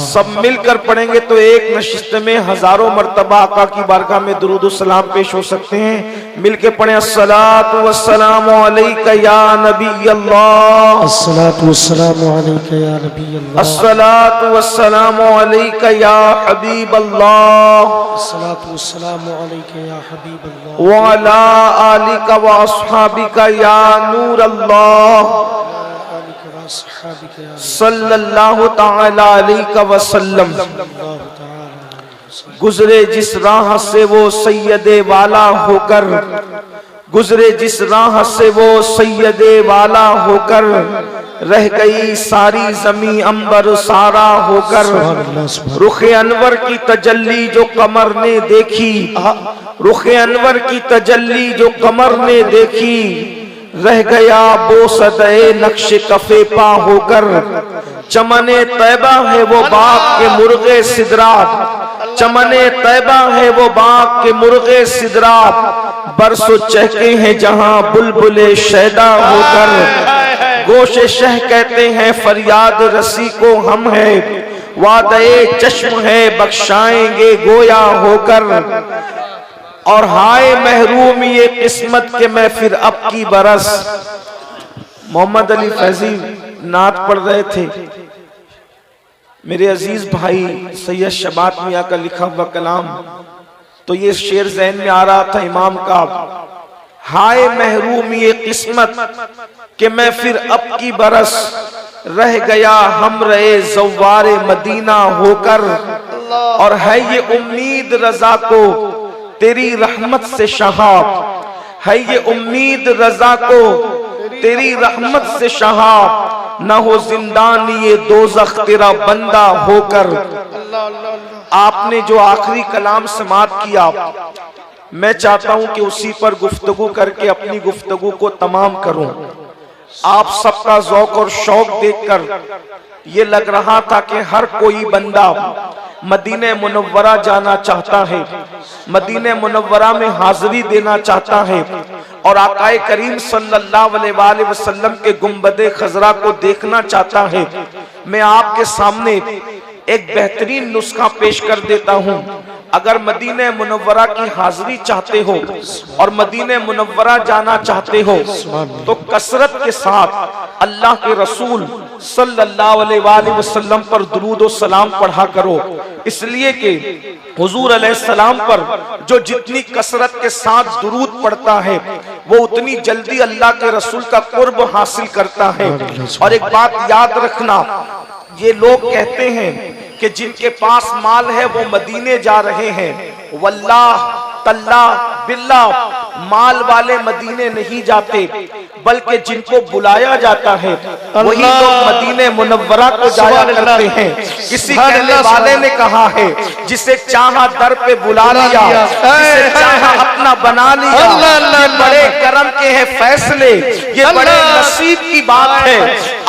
सब मिलकर पढ़ेंगे तो एक नशिस्त में हजारों मर्तबा आका की बारगाह में दुरूद सलाम पेश हो सकते हैं। मिलके पढ़ें अस्सलातु वस्सलामु अलैका या नबी अल्लाह, अस्सलातु वस्सलामु अलैका या नबी अल्लाह, अस्सलातु वस्सलामु अलैका या हबीब अल्लाह, अस्सलातु वस्सलामु अलैका या हबीब अल्लाह, व अला आलिका व अस्हाबिका या नूर अल्लाह, सल्लल्लाहु तआला अलैहि वसल्लम। गुजरे जिस राह से वो सैयदे वाला होकर, गुजरे जिस राह से वो सैयदे वाला होकर, रह गई सारी जमी अंबर सारा होकर। रुखे अनवर की तजल्ली जो कमर ने देखी, रुखे अनवर की तजल्ली जो कमर ने देखी, रह गया बोसदे नक्श कफे पा होकर। चमने तैबा है वो बाग के मुर्गे सिदरात, चमने तैबा है वो बाग के मुर्गे सिदरात, बरसो चहके हैं जहां बुलबुले शैदा होकर। गोशे शह कहते हैं फरियाद रसी को हम है, वादे चश्म है बख्शाएंगे गोया होकर। और हाय महरूम ये किस्मत के मैं फिर अब की बरस। मोहम्मद अली फैजी नात पढ़ रहे थे, मेरे अजीज भाई सैयद शबात मियां का लिखा हुआ कलाम, तो ये शेर ज़हन में आ रहा था इमाम का। हाय महरूम ये किस्मत कि मैं फिर अब की बरस, रह गया हम रहे ज़व्वारे मदीना होकर। और है ये उम्मीद रजा को तेरी रहमत से शहाब, है ये उम्मीद रजा को तेरी रहमत से शहाब, न हो जिंदानी ये दोज़ख तेरा बंदा होकर। आपने जो आखिरी कलाम समात किया, मैं चाहता हूं कि उसी पर गुफ्तगू करके अपनी गुफ्तगू को तमाम करूं। आप सबका ज़ौक़ और शौक देखकर ये लग रहा था कि हर कोई बंदा मदीने मुनव्वरा जाना चाहता है, मदीने मुनव्वरा में हाजिरी देना चाहता है और आकाए करीम सल्लल्लाहु अलैहि वसल्लम के गुंबदे खजरा को देखना चाहता है। मैं आपके सामने एक बेहतरीन नुस्खा पेश कर देता हूं। अगर मदीने मुनव्वरा की हाजिरी चाहते हो और मदीने मुनव्वरा जाना चाहते हो तो कसरत के साथ अल्लाह के रसूल सल्लल्लाहु अलैहि वसल्लम पर दुरूद और सलाम पढ़ा करो। इसलिए कि हुजूर अलैहिस्सलाम पर जो जितनी कसरत के साथ दुरूद पढ़ता है वो उतनी जल्दी अल्लाह के रसूल का कुर्ब हासिल करता है। और एक बात याद रखना, ये लोग कहते हैं कि जिनके पास माल है वो मदीने जा रहे हैं। वल्लाह तल्लाह बिल्लाह माल वाले मदीने नहीं जाते, बल्कि जिनको बुलाया जाता है वही लोग मदीने मुनव्वरा को जाया करते हैं। किसी कहने वाले ने कहा है, जिसे चाहा दर पे बुला लिया, जिसे चाहा अपना बना लिया। ये बड़े करम के हैं फैसले, ये बड़े नसीब की बात है।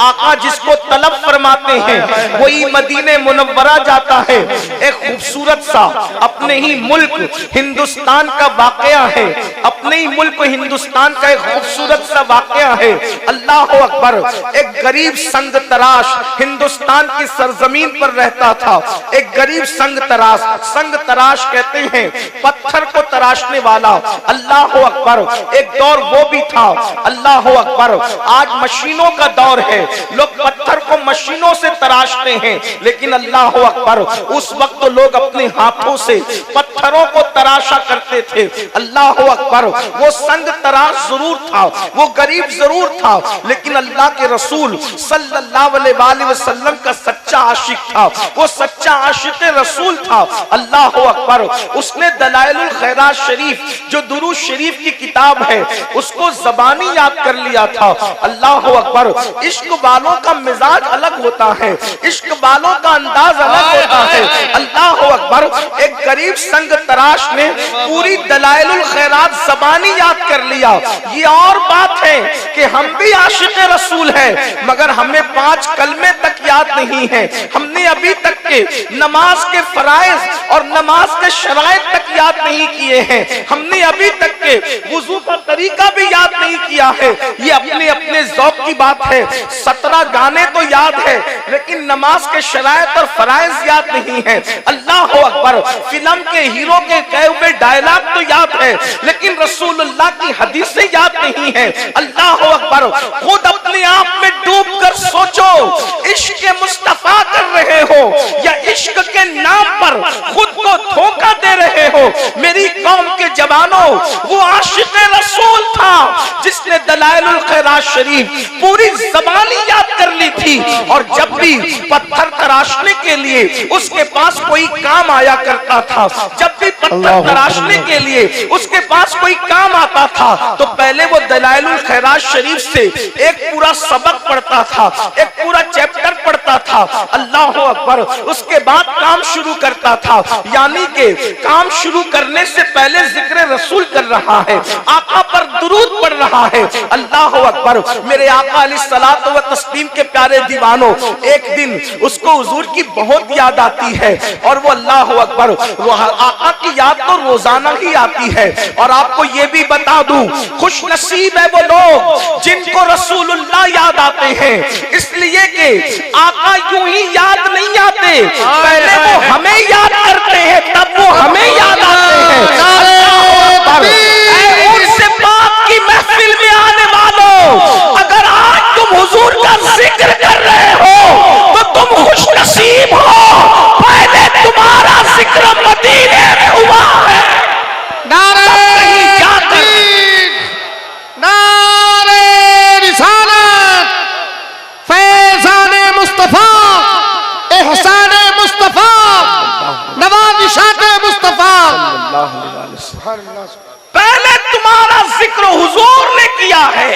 आका जिसको तलब फरमाते हैं वही मदीने मुनव्वरा जाता है। एक खूबसूरत सा अपने ही मुल्क हिंदुस्तान का वाकया है, अपने ही मुल्क हिंदुस्तान का एक खूबसूरत सा वाकया है। अल्लाह अकबर, एक गरीब संग तराश हिंदुस्तान की सरजमीन पर रहता था। एक गरीब संग तराश कहते हैं पत्थर को तराशने वाला। अल्लाह अकबर, एक दौर वो भी था। अल्लाह अकबर, आज मशीनों का दौर है, लोग पत्थर को मशीनों से तराशते हैं, लेकिन अल्लाह अकबर उस वक्त तो लोग अपने हाथों से पत्थरों को तराशा करते थे। अल्लाह अकबर, वो संग तराश जरूर था, वो गरीब जरूर था, लेकिन अल्लाह के रसूल सल्लल्लाहु अलैहि वसल्लम का सच्चा आशिक था, वो सच्चा आशिक रसूल था। अल्लाह अकबर, उसने दलाइलुल खैरात शरीफ जो दुरूद शरीफ की किताब है उसको जबानी याद कर लिया था। अल्लाह अकबर, इश्क वालों का मिजाज अलग होता है, इश्क वालों का अंदाज अलग होता है। अल्लाह अकबर, एक गरीब संग तराश ने पूरी दलाइलुल खैरात जबानी याद कर लिया। ये और बात है कि हम भी आशिक रसूल हैं, मगर हमें 5 कलमे तक याद नहीं है, हमने अभी तक के के नमाज के फराइज और नमाज के शराइत तक याद नहीं किए हैं। हमने अभी तक के वुजू का तरीका भी याद नहीं किया है। ये अपने अपने ज़ौक़ की बात है। 17 गाने तो याद है, लेकिन नमाज के शराइत और फराइज याद नहीं है। अल्लाह अकबर। फिल्म के हीरो के कहे हुए डायलॉग तो याद है, लेकिन रसूलुल्लाह की हदीसें याद नहीं है। अल्लाह अकबर। खुद अपने आप में डूब कर सोचो, इश्क मुस्तफा कर रहे हो या इश्क के नाम पर खुद को धोखा दे रहे हो। मेरी कौम के जवानों, वो आशिक़ रसूल था जिसने दलाइलुल खैरात शरीफ पूरी ज़बानी याद कर ली थी, और जब भी पत्थर तराशने के लिए उसके पास कोई काम आया करता था, जब भी पत्थर तराशने के लिए उसके पास कोई काम आता था, तो पहले वो दलाइलुल खैरात शरीफ से एक पूरा सबक पढ़ता था, एक पूरा चैप्टर पढ़ता था। अल्लाह अकबर। उसके बाद काम शुरू करता था, यानी कि काम शुरू करने से पहले जिक्र रसूल कर रहा है, आका पर दुरूद पढ़ रहा है। अल्लाह अकबर। मेरे आका अलैहिस्सलातु व तस्लीम के प्यारे दीवानों, एक दिन उसको हुजूर की बहुत याद आती है, और वो अल्लाह अकबर, आका की याद तो रोजाना ही आती है। और आपको ये भी बता दूं, खुश नसीब है वो लोग जिनको रसूलुल्लाह याद आते हैं, इसलिए कि आका यूं ही याद नहीं आते, पहले वो हमें याद करते हैं, तब वो हमें याद आते हैं। उनसे बात की महफिल में आने वालों, अगर आज तुम हुजूर का जिक्र कर रहे हो तो तुम खुश नसीब हो, पहले तुम्हारा जिक्र मदीने में हुआ है। नारे रिसालत, फैज़ाने मुस्तफा, एहसाने मुस्तफा, नवाज़िशाते मुस्तफा। पहले तुम्हारा जिक्र हुजूर ने किया है,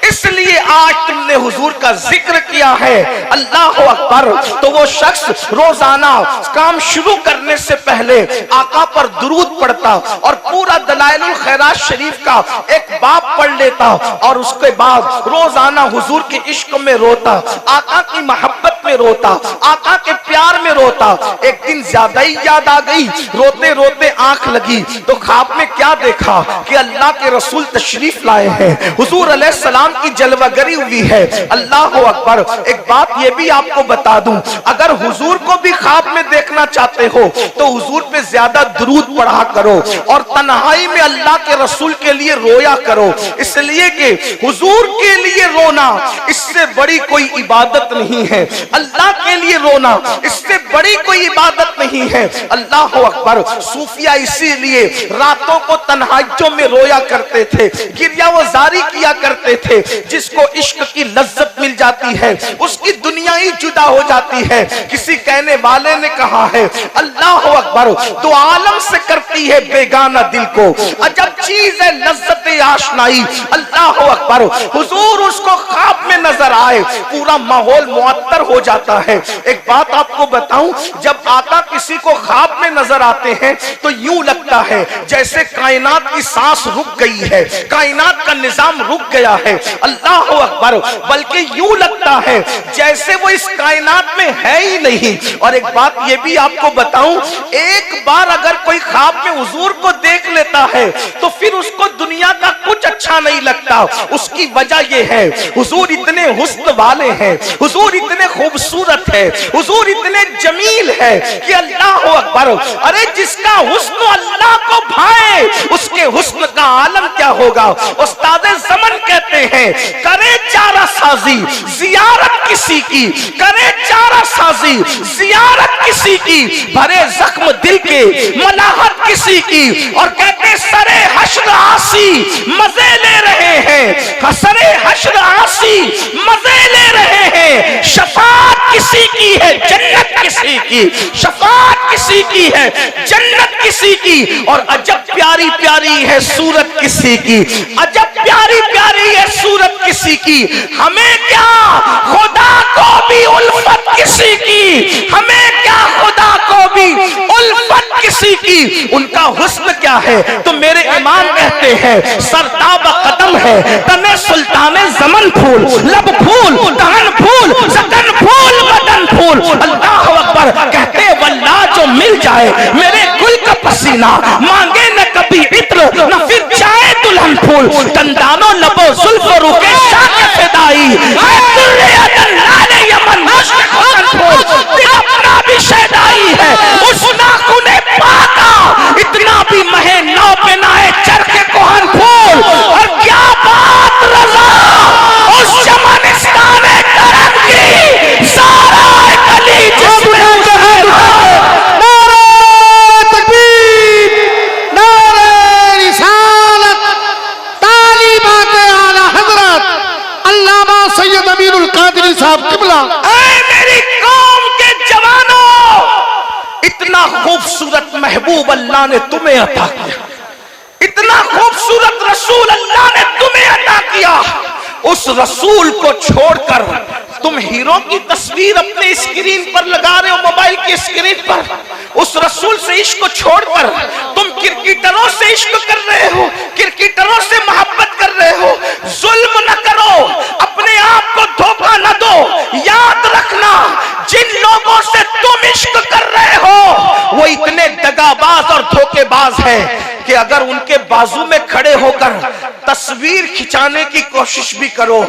इसलिए आज तुमने हुजूर का जिक्र किया है। अल्लाह अकबर। तो वो शख्स रोजाना काम शुरू करने से पहले आका पर दुरूद पढ़ता और पूरा दलाइलुल खैरात शरीफ का एक बाब पढ़ लेता, और उसके बाद रोजाना हुजूर के इश्क में रोता, आका की मोहब्बत में रोता, आका के प्यार में रोता। एक दिन ज्यादा ही याद आ गई, रोते रोते आंख लगी तो ख्वाब में क्या देखा कि अल्लाह के रसूल तशरीफ लाए हैं, हुजूर अलैहिस्सलाम की जलवागरी हुई है। अल्लाह अकबर। एक बात ये भी आपको बता दूं, अगर हुजूर को भी ख्वाब में देखना चाहते हो तो हुजूर पे ज्यादा दुरूद पढ़ा करो और तन्हाई में अल्लाह के रसूल के लिए रोया करो, इसलिए कि हुजूर के लिए रोना इससे बड़ी कोई इबादत नहीं है। अल्लाह के लिए रोना इससे बड़ी कोई इबादत नहीं है। अल्लाह अकबर। सूफिया इसीलिए रातों को तन्हाइयों में रोया करते थे, गिरिया वो जारी किया करते थे। जिसको इश्क की लज्जत मिल जाती है उसकी दुनिया ही जुदा हो जाती है। किसी कहने वाले ने कहा है, अल्लाह अकबर, दो आलम से करती है बेगाना दिल को, अजब चीज है लज्जत आशनाई। अल्लाह अकबर। हुजूर उसको ख्वाब में नजर आए, पूरा माहौल मुअत्तर हो जाता है। एक बात आपको बताऊं, जब आका किसी को ख्वाब में नजर आते हैं तो यूं लगता है जैसे कायनात की सांस रुक गई है, कायनात का निजाम रुक गया है। अल्लाह अकबर। बल्कि यूं लगता है जैसे वो इस कायनात में है ही नहीं। और एक बात ये भी आपको बताऊं, एक बार अगर कोई ख्वाब में हुजूर को देख लेता है तो फिर उसको दुनिया का कुछ अच्छा नहीं लगता। उसकी वजह ये है, हुजूर इतने हुस्न वाले हैं, हुजूर इतने खूबसूरत है, हुजूर इतने जमील है कि अल्लाह अकबर। अरे जिसका हुस्न अल्लाह को भाए उसके हुस्न का आलम क्या होगा। उस्ताद ज़मन कहते हैं, करे चारा साजी जियारत किसी की, करे चारा साजी जियारत किसी की, भरे जख्म दिल के मलाहत किसी की। और कहते सरे हश्र आसी मजे ले रहे हैं, हसरे हश्र आसी मजे ले रहे हैं। शफात किसी की है, जन्नत किसी की, शफात किसी की है, जन्नत किसी की। और अजब प्यारी प्यारी है सूरत किसी की, अजब प्यारी प्यारी है सूरत किसी की। हमें क्या खुदा को भी उल्फत किसी की, हमें क्या खुदा को भी उल्फत किसी की। उनका हुस्न क्या है तो मेरे इमाम कहते हैं, सरताब कदम है तने सुल्ताने ज़मन फूल, लब फूल, दहन फूल, सकन फूल, बदन फूल। अल्लाह अकबर। कहते जाए मेरे गुल का पसीना, मांगे न कभी इत्र न फिर चाहे दुल्हन फूल, दंदानो लबो जुल्फ रुके शाह फिदाई, अपना भी शैदाई है उस नाखुने पाका, इतना भी महे नौ पे नाए चरखे कोहन फूल। और क्या बात रजा उस चमनिस्तान करम की, सारा कली जिसमें मेरी कौम के जवानों, इतना खूबसूरत महबूब अल्लाह ने तुम्हें अता किया, इतना खूबसूरत रसूल अल्लाह ने तुम्हें अता किया। उस रसूल को छोड़कर तुम हीरो की तस्वीर अपने स्क्रीन पर लगा रहे हो, मोबाइल की स्क्रीन पर। उस रसूल से इश्क को छोड़कर तुम क्रिकेटरों से इश्क कर रहे हो, क्रिकेटरों से मोहब्बत कर रहे हो। जुल्म न करो, अपने आप को धोखा न दो। याद रखना, जिन लोगों से तुम इश्क कर रहे हो वो इतने दगाबाज और धोखेबाज हैं कि अगर उनके बाजू में खड़े होकर तस्वीर खिंचाने की कोशिश भी करो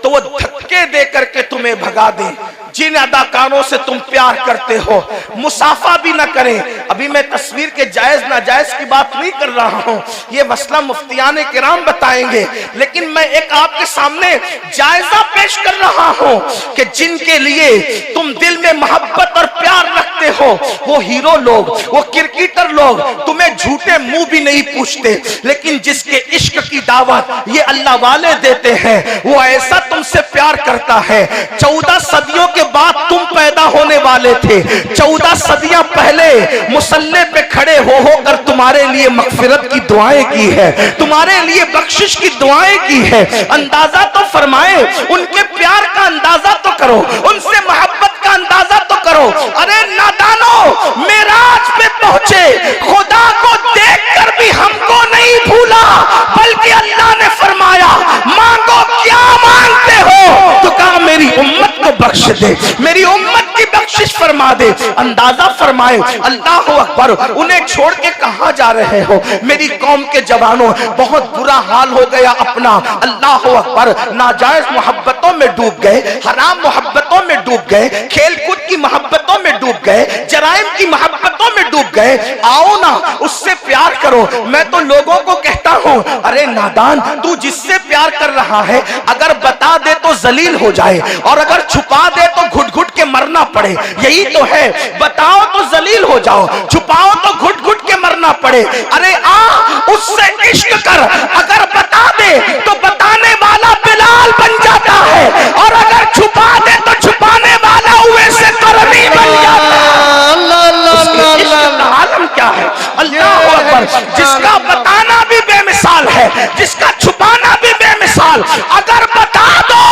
तो वो धक्के दे करके तुम्हें भगा दें। जिन अदाकारों से तुम प्यार करते हो मुसाफा भी ना करें। अभी मैं तस्वीर के जायज नाजायज की बात नहीं कर रहा हूं, ये मसला मुफ्तियाने किराम बताएंगे, लेकिन मैं एक आपके सामने जायजा पेश कर रहा हूं कि जिनके लिए तुम दिल में मोहब्बत और प्यार रखते हो वो हीरो लोग, वो क्रिकेटर लोग तुम्हें झूठे मुंह भी नहीं पूछते, लेकिन जिसके इश्क की दावत ये अल्लाह वाले देते हैं वो ऐसा तुमसे प्यार करता है। 14 सदियों के बाद तुम पैदा होने वाले थे, 14 सदियां पहले मुसल्ले पे खड़े हो कर तुम्हारे लिए मगफिरत की दुआएं की है, तुम्हारे लिए बख्शिश की दुआएं की है। अंदाजा तो फरमाए, उनके प्यार का अंदाजा तो करो, उनसे मोहब्बत का अंदाजा तो करो। अरे नादानो, मेराज पे पहुंचे, खुदा को देखकर भी हमको नहीं भूला, बल्कि अल्लाह ने फरमाया मांगो क्या मांगते हो, तो कहा मेरी उम्मत को बख्श दे, मेरी उम्मत की बख्शिश फरमा दे। अंदाजा फरमाए, अल्लाह अकबर, उन्हें छोड़ के कहां जा रहे हो मेरी कौम के जवानों? बहुत बुरा हाल हो गया अपना। अल्लाह अकबर, नाजायज मोहब्बतों में डूब गए, हराम मोहब्बतों में डूब गए, खेल कूद की मोहब्बतों में डूब गए, जराइम की मोहब्बतों में डूब गए। आओ ना, उससे प्यार करो। मैं तो लोगों को कहता हूं, अरे नादान, तू जिससे प्यार कर रहा है अगर बता दे तो जलील हो जाए, और अगर छुपा दे तो घुट घुट के मरना पड़े। यही तो है, बताओ तो जलील हो जाओ, छुपाओ तो घुट घुट के मरना पड़े। अरे आ, उससे इश्क कर, अगर बता दे तो बताने वाला बिलाल बन जाता है, और अगर छुपा दे तो छुपाने वाला वैसे करनी बन जाता है। आलम क्या है? अल्लाह अकबर, जिसका बताना भी बेमिसाल है, जिसका छुपाना भी बेमिसाल। अगर बता दो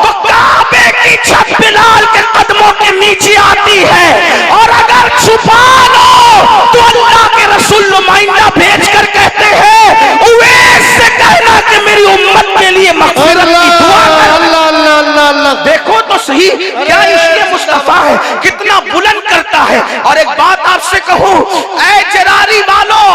तो काबे की छत बिलाल के कदमों के नीचे आती है, और अगर छुपा लो तो अल्लाह के रसूल नुमाइंदा भेज कर कहते हैं उवैस से कहना कि मेरी उम्मत के लिए मग़फ़िरत की दुआ कर। देखो तो सही, क्या इश्क़ मुस्तफा है, कितना बुलंद करता है। और एक बात आपसे कहूं, ऐ जरारी वालों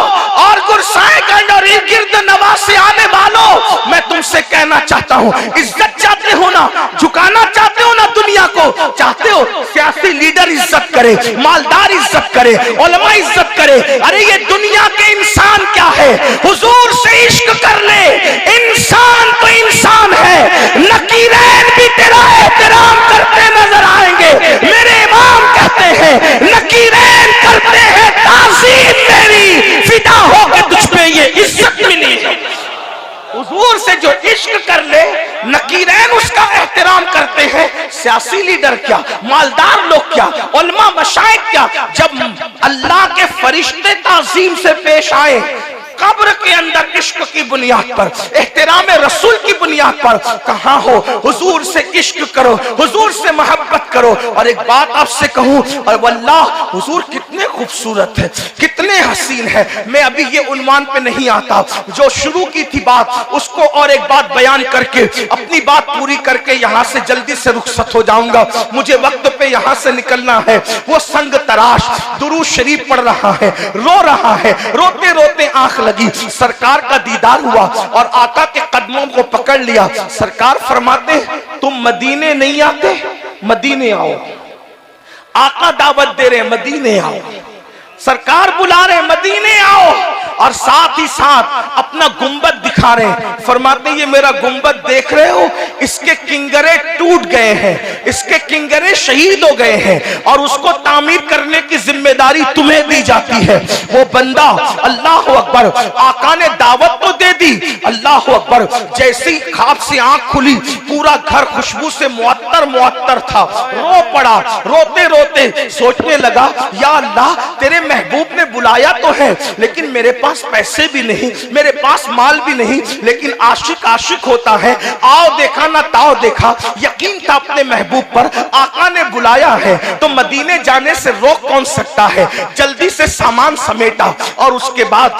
और गुरसाएगंज और गिर्द नवाज से आने वालों, मैं तुमसे कहना चाहता हूं, इज्जत चाहते हो ना, झुकाना चाहते हो ना दुनिया को, चाहते हो सियासी लीडर इज्जत करे, मालदार इज्जत करे, उलमा इज्जत करे। अरे ये दुनिया के इंसान क्या है? हुजूर से इश्क कर ले, इंसान तो इंसान है, नकीरैन भी तेरा एहतराम करते नजर आएंगे। मेरे इमाम कहते हैं नकीरैन करते हैं ताज़ीम मेरी, फिदा हो के तुझ पे ये इज्जत मिली है। हुजूर से जो इश्क कर ले, नकीरैन उसका एहतराम करते हैं। सियासी लीडर क्या, मालदार लोग क्या, उलमा मशाइख क्या, जब अल्लाह के फरिश्ते ताज़ीम से पेश आए, कब्र के अंदर इश्क की बुनियाद पर, एहतराम रसूल की बुनियाद पर, कहां हो? हुजूर से इश्क करो, हुजूर से मोहब्बत करो। और एक बात आपसे कहूं, और वल्लाह हुजूर कितने खूबसूरत है, कितने हसीन है। मैं अभी ये उन्वान पे नहीं आता, जो शुरू की थी बात उसको और एक बात बयान करके अपनी बात पूरी करके यहां से जल्दी से रुखसत हो जाऊंगा। मुझे वक्त पे यहां से निकलना है। वो संग तराश दुरूद शरीफ पढ़ रहा है, रो रहा है, रोते रोते आंख लगी, सरकार का दीदार हुआ और आका के कदमों को पकड़ लिया। सरकार फरमाते तुम मदीने नहीं आते, मदीने आओ। आका दावत दे रहे मदीने आओ, सरकार बुला रहे मदीने आओ, और साथ ही साथ अपना गुंबद दिखा रहे हैं। फरमाते ये मेरा गुंबद देख रहे हो, इसके किंगरे टूट गए हैं, इसके किंगरे शहीद हो गए हैं और उसको तामीर करने की जिम्मेदारी तुम्हें दी जाती है। वो बंदा अल्लाह अकबर, आका ने दावत तो दे दी, अल्लाह अकबर, जैसे ही ख्वाब से आंख खुली पूरा घर खुशबू से मुअत्तर था। रो पड़ा, रोते रोते सोचने लगा या अल्लाह तेरे महबूब ने बुलाया तो है लेकिन मेरे पास पैसे भी नहीं, मेरे पास माल भी नहीं, लेकिन आशिक आशिक होता है, आओ देखा ना ताओ देखा, यकीन था अपने महबूब पर, आका ने बुलाया है तो मदीने जाने से रोक कौन सकता है। जल्दी से सामान समेटा और उसके बाद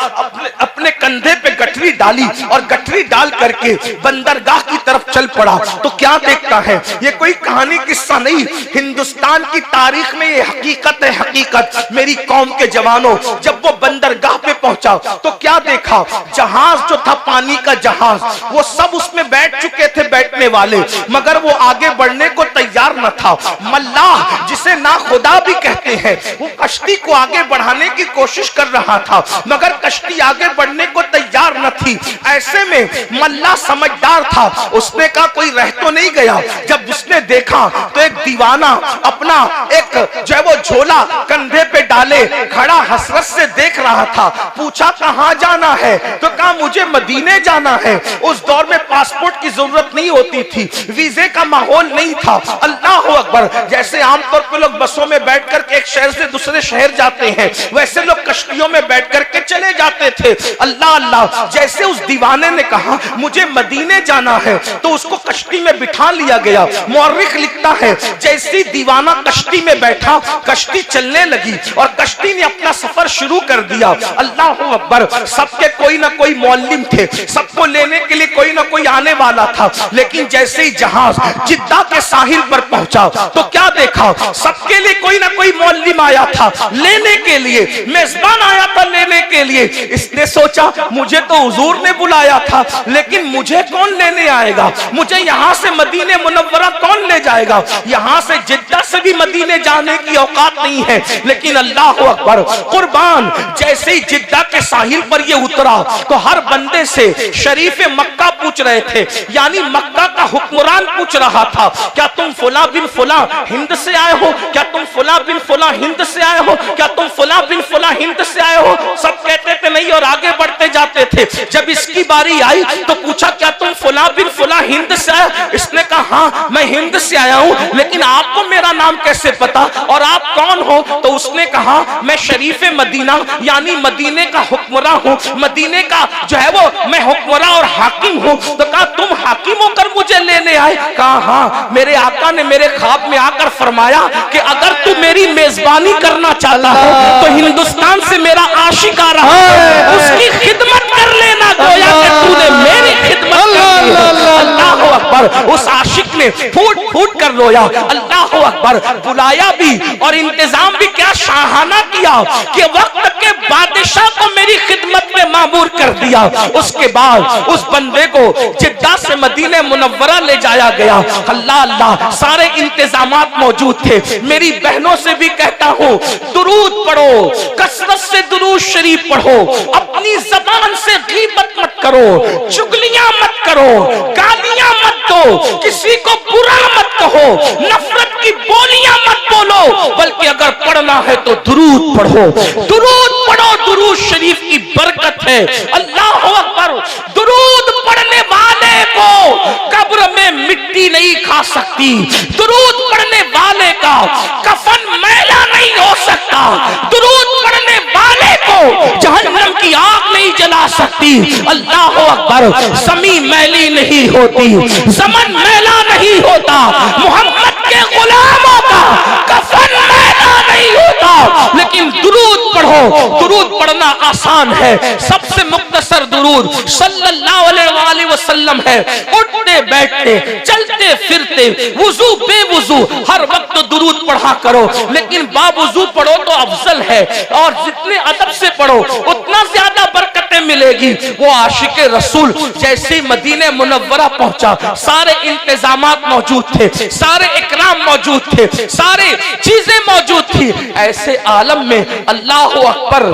अपने कंधे पे गठरी डाली और गठरी डाल करके बंदरगाह की तरफ चल पड़ा। तो क्या देखता है, ये कोई कहानी किस्सा नहीं, हिंदुस्तान की तारीख में ये हकीकत है, हकीकत। मेरी कौम के जवानों, जब वो बंदरगाह पे पहुंचा तो क्या देखा, जहाज जो था पानी का जहाज, वो सब उसमें बैठ चुके थे बैठने वाले, मगर वो आगे बढ़ने को तैयार न था। मल्लाह जिसे ना खुदा भी कहते हैं, वो कश्ती को आगे बढ़ाने की कोशिश कर रहा था मगर कश्ती आगे बढ़ने को तैयार न थी। ऐसे में मल्लाह समझदार था, उसने कहा कोई रह तो नहीं गया। जब उसने देखा तो एक दीवाना अपना एक जो है वो झोला कंधे पे डाले खड़ा हसरत से देख रहा था। पूछा कहां जाना है, तो कहा मुझे मदीने जाना है। उस दौर में पासपोर्ट की जरूरत नहीं होती थी, वीजे का माहौल नहीं था। अल्लाह अकबर, जैसे आमतौर पर लोग बसों में बैठकर के एक शहर से दूसरे शहर जाते हैं, वैसे लोग कश्तियों में बैठकर के चले जाते थे। अल्लाह अल्लाह, जैसे उस दीवाने ने कहा मुझे मदीने जाना है तो उसको कश्ती में बिठा लिया गया। मौर्रिख लिखता है जैसे दीवाना कश्ती में बैठा, कश्ती चलने लगी और कश्ती ने अपना सफर शुरू कर दिया। अल्लाह अकबर, सबके कोई ना कोई मौलिम थे, सबको लेने के लिए कोई ना कोई आने वाला था, लेकिन जैसे ही जहाज जिद्दा के साहिल पर पहुंचा तो क्या देखा, सबके लिए कोई ना कोई मौलिम आया था लेने के लिए, मेजबान आया था लेने के लिए। इसने सोचा मुझे तो हुजूर ने बुलाया था लेकिन मुझे कौन लेने आएगा, मुझे यहाँ से मदीने मुनव्वरा कौन ले जाएगा, यहाँ से जिद्दा से भी मदीने जाने की औकात नहीं है। लेकिन अल्लाह अकबर, कुर्बान, जैसे ही जिद्दा के साहिल पर ये उतरा तो हर बंदे से शरीफ मक्का पूछ रहे थे, यानी मक्का का हुक्मरान पूछ रहा था क्या तुम फुला बिन फुला हिंद से आए हो, क्या तुम फुला बिन फुला हिंद से आए हो, क्या तुम फुला बिन फुला हिंद से आए हो। सब कहते थे नहीं और आगे बढ़ते जाते थे। जब इसकी बारी आई तो पूछा क्या तुम फुला बिन फुला हिंद से आए, इसने कहा हाँ मैं हिंद से आया हूँ, लेकिन आपको मेरा नाम कैसे पता और आप कौन हो। तो उसने कहा मैं शरीफ मदीना यानी मदीने का हुक्मरा हूँ, मदीने का जो है वो मैं हुक्मरा और हाकिम हूँ। तो कहा तुम हाकिम होकर मुझे लेने आए, कहा हाँ मेरे आका ने मेरे ख्वाब में आकर फरमाया कि अगर तू मेरी मेजबानी करना चाहता है तो हिंदुस्तान से मेरा आशिक आ रहा है, उसकी खिदमत कर लेना, गोया कि तूने मेरी खिदमत कर ली। अल्लाह अकबर, उस आशिक ने फूट फूट कर रोया। अल्लाह अकबर, बुलाया भी और इंतजाम भी क्या शाहाना किया कि वक्त के बादशाह को मेरी खिदमत में मामूर कर दिया। उसके बाद उस बंदे को जिद्दा से मदीने मुनव्वरा ले जाया गया। अल्लाह अल्लाह, सारे इंतजामात मौजूद थे। मेरी बहनों से भी कहता हूँ दुरूद पढ़ो, कसरत से दुरूद शरीफ पढ़ो, अपनी जबान से गीबत मत करो, चुगलियां मत करो, गालियां मत दो, किसी को बुरा मत कहो, नफरत की बोलियां मत बोलो, बल्कि अगर पढ़ना है तो दुरूद पढ़ो, दुरूद पढ़ो। दुरूद शरीफ की बरकत है। अल्लाह अकबर, दुरूद पढ़ने वाले को कब्र में मिट्टी नहीं खा सकती, दुरूद पढ़ने वाले का कफन मैला नहीं हो सकता, दुरूद पढ़ने वाले को जहन्नम की आग नहीं जला सकती। अल्लाह अकबर, ज़मीं मैली नहीं होती, ज़मन मैला नहीं होता, मोहम्मद के गुलामों का कफन मैला नहीं होता, लेकिन दुरूद पढ़ो, दुरूद पढ़ना आसान है, सबसे मुख्तसर दुरूद सल्लल्लाहु अलैहि वसल्लम है। उठते बैठते चलते फिरते वुजू बेवुजू हर वक्त दुरूद पढ़ा करो, लेकिन बावुजू पढ़ो तो अफजल है, और जितने अदब से पढ़ो उतना ज्यादा बरकतें मिलेगी। वो आशिक रसूल जैसे मदीने मुनव्वरा पहुंचा, सारे इंतजामात मौजूद थे, सारे इकराम मौजूद थे, सारे चीजें मौजूद थी। ऐसे आलम में अल्लाह अकबर,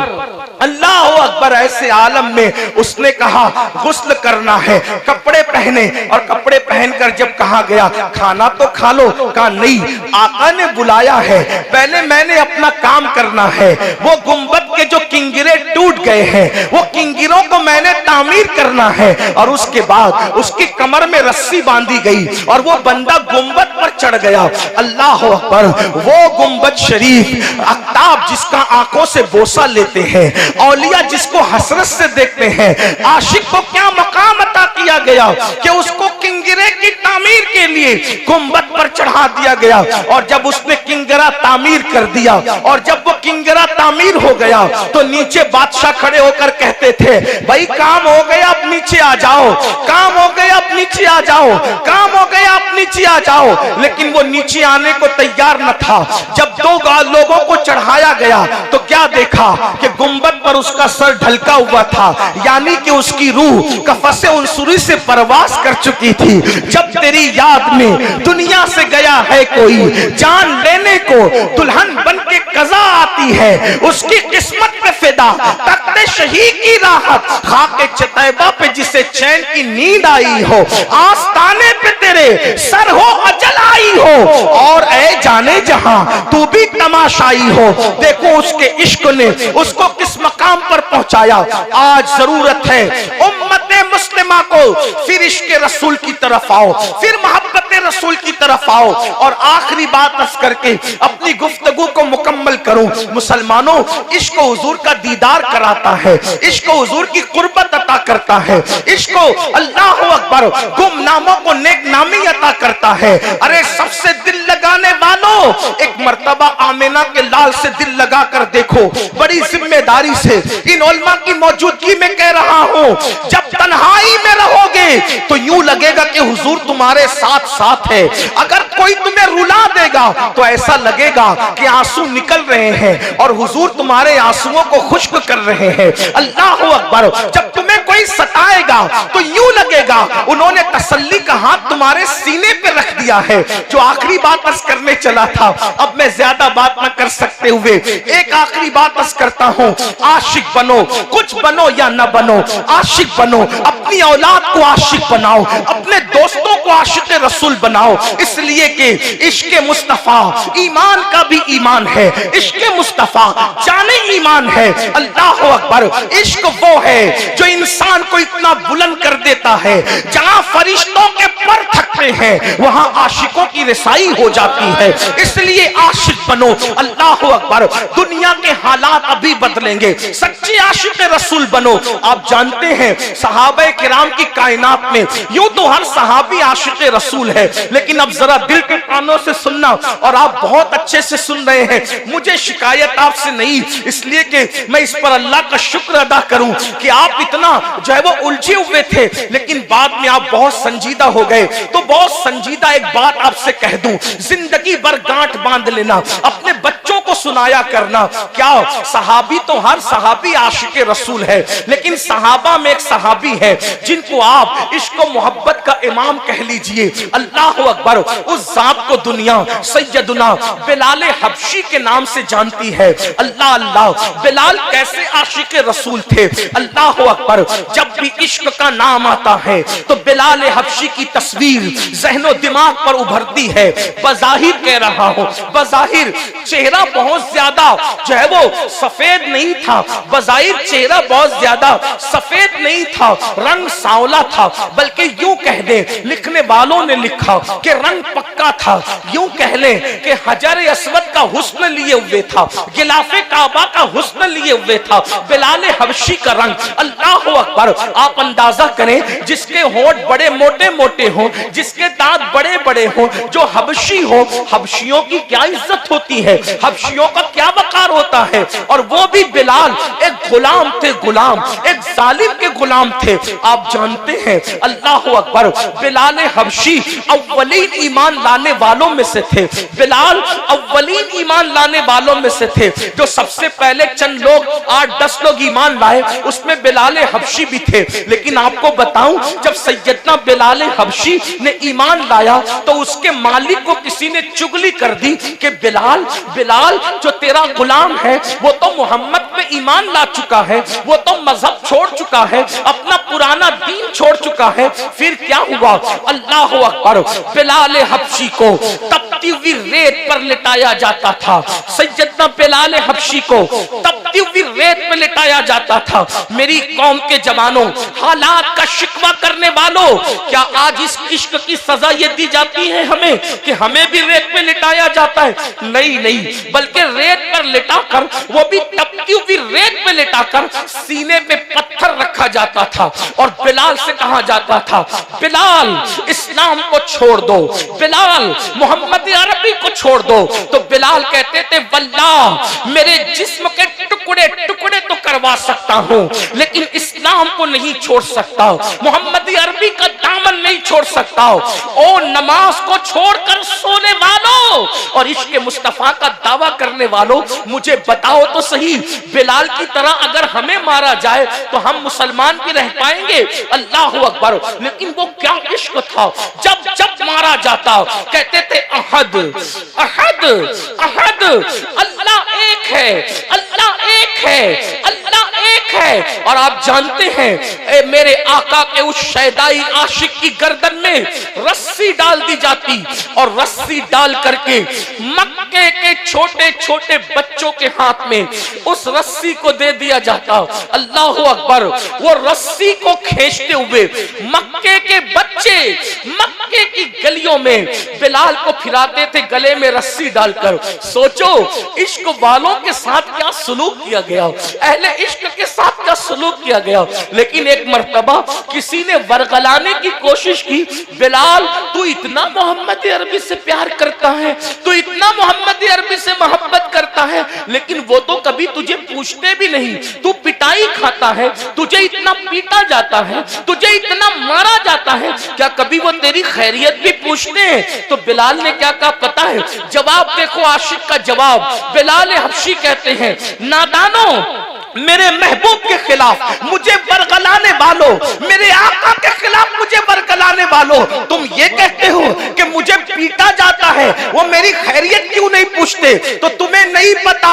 अल्लाह अकबर, ऐसे आलम में उसने कहा गुस्ल करना है, कपड़े पहने, और कपड़े पहनकर जब कहा गया खाना तो खा लो, कहा नहीं, आका ने बुलाया है, पहले मैंने अपना काम करना है। वो गुंबद के जो किंगिरे टूट गए हैं, वो किंगिरों को मैंने तामीर करना है, और उसके बाद उसकी कमर में रस्सी बांधी गई और वो बंदा गुंबद पर चढ़ गया। अल्लाह अकबर, वो गुंबद शरीफ, आफ्ताब जिसका आंखों से बोसा लेते हैं, औलिया जिसको हसरत से देखते हैं, आशिक को क्या मकाम अता किया गया कि उसको किंगरे की तामीर के लिए गुंबद पर चढ़ा दिया गया। और जब उसने किंगरा तामीर कर दिया, और जब वो किंगरा तामीर हो गया, तो नीचे बादशाह खड़े होकर कहते थे भाई काम हो गया, अब नीचे आ जाओ, काम हो गया, अब नीचे आ जाओ, काम हो गया, अब नीचे आ जाओ। लेकिन वो नीचे आने को तैयार न था। जब दो लोगों को चढ़ाया गया तो क्या देखा कि गुंबद पर उसका सर ढलका हुआ था, यानी कि उसकी रूह कफसे उनसुरी से परवास कर चुकी थी। जब तेरी याद में दुनिया से गया है कोई, जान लेने को दुल्हन बन के कज़ा आती है, उसकी किस्मत पे फिदा तख्ते शहीद की राहत, खाके चतैबा पे जिसे चैन की नींद आई हो, आस्ताने पे तेरे सर हो अजल आई हो, और ऐ जाने जहां तू भी तमाशाई हो। देखो उसके इश्क ने उसको किस मकाम पर पहुंचाया। आज जरूरत है उम्मते मुस्लिमा को फिर इश्क रसूल की तरफ आओ, फिर मोहब्बत रसूल की तरफ आओ। और आखिरी बात बस करके अपनी गुफ्तगू को मुकम्मल करूं। मुसलमानों, इश्क हुजूर का दीदार कराता है, इश्क हुजूर की कुर्बत अता करता है, इश्क अल्लाह अकबर गुमनामों को नेक नामी अता करता है। अरे सबसे दिल लगाने वालों, एक मर्तबा आमिना के लाल से दिल लगा कर देखो, बड़ी जिम्मेदारी से इन उलमा की मौजूदगी में कह रहा हूं। जब तन्हाई में रहोगे तो यूं लगेगा कि हुजूर तुम्हारे साथ साथ है। अगर कोई तुम्हें रुला देगा तो ऐसा लगेगा कि आंसू निकल रहे हैं और हुजूर तुम्हारे आंसुओं को खुश्क कर रहे हैं। अल्लाह अकबर, जब तुम्हें कोई सताएगा तो यूं लगेगा उन्होंने तसल्ली का हाथ तुम्हारे सीने पे रख दिया है। जो आखिरी बात अर्ज करने चला था, अब मैं ज्यादा बात न कर सकते हुए एक आखिरी बात अर्ज करता हूं। आशिक बनो, कुछ बनो या न बनो, आशिक बनो, अपनी औलाद को आशिक बनाओ, अपने दोस्तों को आशिक रसूल बनाओ, इसलिए कि इश्क मुस्तफा ईमान का भी ईमान है, इश्क मुस्तफा जाने ईमान है। अल्लाह अकबर, इश्क वो है जो इंसान को इतना बुलंद कर देता है, जहां फरिश्तों के पर थकते हैं वहां आशिकों की रिसाई हो जाती है। इसलिए आशिक बनो। अल्लाह अकबर, दुनिया के हालात अभी बदलेंगे, सच्चे आशिक रसूल बनो। आप जानते हैं सहाबे किराम की कायनात में यूं तो हर सहाबी आशिक रसूल है, लेकिन अब जरा दिल के कानों से सुनना, और आप बहुत अच्छे से सुन रहे हैं। मुझे शिकायत आपसे नहीं, इसलिए कि मैं इस पर अल्लाह का शुक्र अदा करूं कि आप इतना जो है वो उलझे हुए थे, लेकिन बाद में आप बहुत संजीदा हो गए। तो बहुत संजीदा एक बात आपसे कह दूं, जिंदगी भर गांठ बांध लेना, अपने बच्चों को सुनाया करना। क्या सहाबी तो हर सहाबी आशिक रसूल है, लेकिन सहाबा में एक सहाबी है जिनको आप इश्क मोहब्बत का इमाम कह लीजिए। अल्लाह अकबर, उस जात को दुनिया सैयदुना बिलाल हबशी के नाम से जानती है। अल्लाह अल्लाह, बिलाल कैसे आशिक रसूल थे। अल्लाह अकबर, जब भी इश्क का नाम आता है तो बिलाल हबशी की तस्वीर ज़हनो दिमाग पर उभरती है। बज़ाहिर कह रहा हूं, बज़ाहिर चेहरा बहुत ज्यादा जो है वो सफेद नहीं था, बज़ाहिर चेहरा बहुत ज्यादा सफेद नहीं था, रंग सांवला था, बल्कि यूं कह दे लिखने लिखने वालों ने लिखा कि रंग पक्का था, यूं कह ले कि हजर अस्वद का हुस्न लिए हुए था, गिलाफे काबा का हुस्न लिए हुए था बिलाल हबशी का रंग। अल्लाह अकबर। आप अंदाजा करें, जिसके होंठ बड़े मोटे मोटे हों, जिसके दांत बड़े बड़े हों, जो हबशी हो, हबशियों की क्या इज्जत होती है, हबशियों का क्या वकार होता है। और वो भी बिलाल एक गुलाम थे, गुलाम, एक जालिम के गुलाम थे। आप जानते हैं, अल्लाह अकबर, बिलाल हबशी अव्वलीन ईमान लाने वालों में से थे। बिलाल अव्वलीन ईमान लाने वालों में से थे। जो सबसे पहले चंद लोग 8-10 लोग ईमान लाए, उसमें बिलाल हबशी भी थे। लेकिन आपको बताऊं, जब सैयदना बिलाल हबशी ने ईमान लाया तो उसके मालिक को किसी ने चुगली कर दी कि बिलाल, बिलाल जो तेरा गुलाम है वो तो मोहम्मद पे ईमान ला चुका है, वो तो मजहब छोड़ चुका है, अपना पुराना दीन छोड़ चुका है। फिर क्या हुआ? अल्लाह अकबर। बिलाल हबशी को तपती हुई रेत पर लिटाया जाता था। सैयदना बिलाल हबशी को तपती हुई रेत में लिटाया जाता था। मेरी कौम के जवानों, हालात का शिकवा करने वालों, क्या आज इस इश्क की सजा ये दी जाती है हमें कि हमें भी रेत में लिटाया जाता है? नहीं नहीं, बल्कि रेत पर लिटाकर, वो भी तपती हुई रेत में लिटाकर सीने पे पत्थर रखा जाता था और बिलाल से कहा जाता था, बिलाल इस्लाम को छोड़ दो, बिलाल मोहम्मद अरबी को छोड़ दो। तो बिलाल कहते थे, वल्लाह मेरे जिस्म के टुकड़े टुकड़े तो करवा सकता हूं, लेकिन इस्लाम को नहीं छोड़ सकता, मोहम्मद अरबी का दामन नहीं छोड़ सकता। ओ नमाज को छोड़कर सोने वालों और इश्क मुस्तफा का दावा करने वालों, मुझे बताओ तो सही, बिलाल की तरह अगर हमें मारा जाए तो हम मुसलमान भी रह पाएंगे? अल्लाह अकबर। लेकिन वो क्या इश्क था, जब जब मारा जाता कहते थे, अहद अहद अहद, अल्लाह एक है, अल्लाह एक है, अल्लाह एक है। और आप जानते हैं, मेरे आका के उस शैदाई आशिक की गर्दन में रस्सी डाल दी जाती और रस्सी डाल करके मक्के के छोटे छोटे बच्चों के हाथ में उस रस्सी को दे दिया जाता। अल्लाह अकबर। वो रस्सी को खींचते हुए मक्के के बच्चे मक्के की गलियों में बिलाल को फिराते थे, गले में रस्सी डालकर। सोचो इश्क वालों के साथ क्या सलूक किया गया, अहले इश्क के साथ क्या सलूक किया गया। लेकिन एक मर्तबा किसी ने वरगलाने की कोशिश की, बिलाल तू इतना मोहम्मद अरबी से प्यार करता है, तू इतना मोहम्मद अरबी से मोहब्बत करता है, लेकिन वो तो कभी तुझे पूछते भी नहीं, तू पिटाई खाता है, तुझे इतना पीटा जाता है, तुझे इतना मारा जाता है, क्या कभी वो तेरी खैरियत भी पूछते हैं? तो बिलाल ने क्या कहा पता है? जवाब देखो, आशिक का जवाब। बिलाल हबशी कहते हैं, नादानो, मेरे महबूब के खिलाफ मुझे बरगलाने वालों, मेरे आका के खिलाफ मुझे बरगलाने वालों, तुम ये कहते हो कि मुझे पीटा जाता है, वो मेरी खैरियत क्यों नहीं पूछते? तो तुम्हें नहीं पता,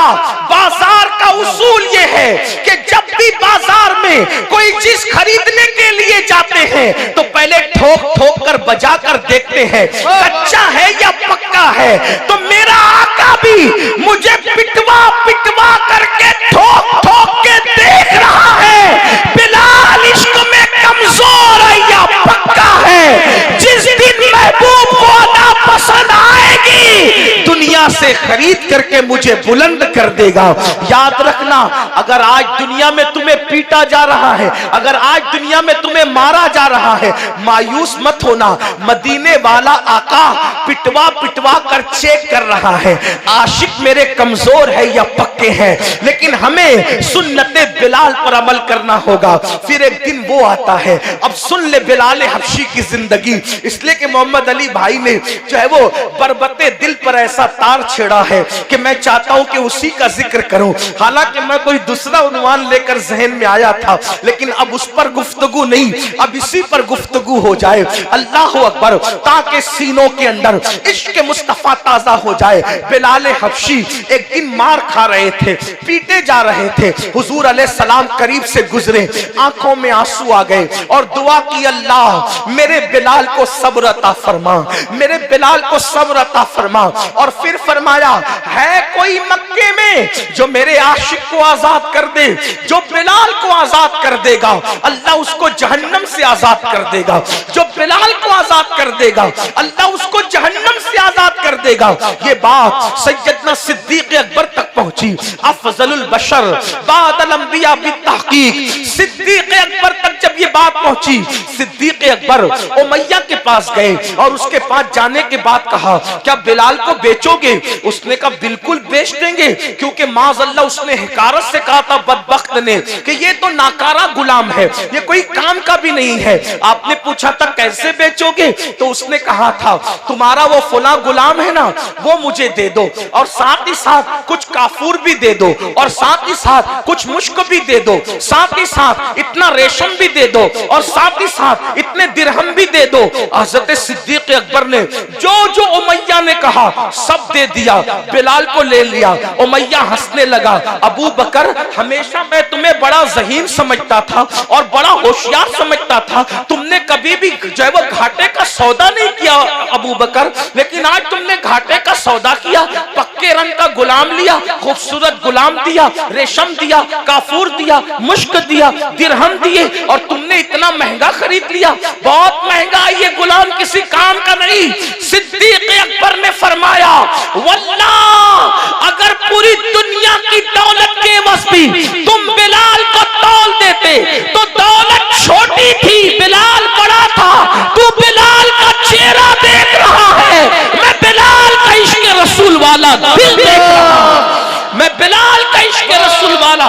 बाजार का उसूल ये है कि जब भी बाजार में कोई चीज खरीदने के लिए जाते हैं तो पहले ठोक ठोक कर बजा कर देखते हैं कच्चा है या पक्का है। तो मेरा आका भी मुझे पिटवा पिटवा करके ठोक ठोक के देख रहा है, बिलाल इश्क में कमजोर है या पक्का है। जिस दिन महबूब को अदा पसंद आएगी, दुनिया से खरीद करके मुझे बुलंद कर देगा। याद रखना, अगर आज दुनिया में तुम्हें पीटा जा रहा है, अगर आज दुनिया में तुम्हें मारा जा रहा है, मायूस मत होना। मदीने वाला आका पिटवा पिटवा कर चेक कर रहा है, आशिक मेरे कमजोर है या पक्के हैं। लेकिन हमें सुन्नते बिलाल पर अमल करना होगा। फिर एक दिन वो आता है, अब सुन ले बिलाल हबशी की जिंदगी, इसलिए कि मोहम्मद अली भाई ने जो है वो बरबते दिल पर ऐसा तार छेड़ा है कि मैं चाहता हूं कि उसी का जिक्र करूं। हालांकि मैं कोई दूसरा उन्वान लेकर जहन में आया था, लेकिन अब उस पर गुफ्तगू नहीं, अब इसी पर गुफ्तगू हो जाए। अल्लाह अकबर। ताकि सीनों के अंदर इश्क मुस्तफा ताजा हो जाए। बिलाल हबशी एक दिन मार खा रहे थे, पीटे जा रहे थे। हुजूर अलैहिस्सलाम करीब से गुजरे, आंखों में आंसू आ गए और दुआ की, अल्लाह मेरे बिलाल को सब्र अता फरमा, मेरे बिलाल को सब्र अता फरमा। और फिर फरमाया, है कोई मक्के में जो मेरे आशिक को आजाद कर दे? जो बिलाल को आजाद कर देगा अल्लाह उसको जहन्नम से आजाद कर देगा। जो बिलाल को आजाद कर देगा अल्लाह उसको जहन्नम से आजाद कर देगा। ये बात सैयदना सिद्दीक अकबर तक पहुंची। अफजलुल बशर बादल अंबिया बित्तहकीक सिद्दीक अकबर तक जब ये बात पहुंची, सिद्दीक अकबर उमैया के पास गए और उसके पास जाने के बाद कहा, क्या बिलाल को बेचोगे? उसने कहा बिल्कुल बेच देंगे, क्योंकि माज़अल्लाह उसने हिकारत से कहा था बदबख्त ने कि ये तो नाकारा गुलाम है, ये कोई काम का भी नहीं है। आपने पूछा था कैसे बेचोगे? तो उसने कहा था तुम्हारा वो फुला गुलाम है ना, वो मुझे दे दो और साथ ही साथ कुछ काफूर भी दे दो और साथ ही साथ कुछ मुश्क भी दे दो, साथ ही साथ इतना रेशम भी दे दो और साथ ही साथ इतने दिरहम भी दे दो। हज़रत सिद्दीक अकबर ने जो जो उमैया ने कहा सब दे दिया, बिलाल को ले लिया। उमैया हंसने लगा, अबू बकर हमेशा मैं तुम्हें बड़ा ज़हीन समझता था और बड़ा होशियार समझता था, तुमने कभी भी जो है वो घाटे का सौदा नहीं किया अबू बकर, लेकिन आज तुमने घाटे का सौदा किया। पक्के रंग का गुलाम लिया, खूबसूरत गुलाम दिया, रेशम दिया, काफूर दिया, मुश्क दिया, दिरहम दिए और तुमने इतना महंगा खरीद लिया। बहुत महंगा, ये गुलाम किसी काम का नहीं। सिद्दीक अकबर ने फरमाया, वल्लाह अगर पूरी दुनिया की दौलत के एवज भी तुम बिलाल को तौल देते तो दौलत छोटी थी, बिलाल बड़ा था। तू बिलाल का चेहरा देख रहा है, मैं बिलाल का इश्क रसूल वाला दिल देख रहा हूं, मैं बिलाल का इश्क रसूल वाला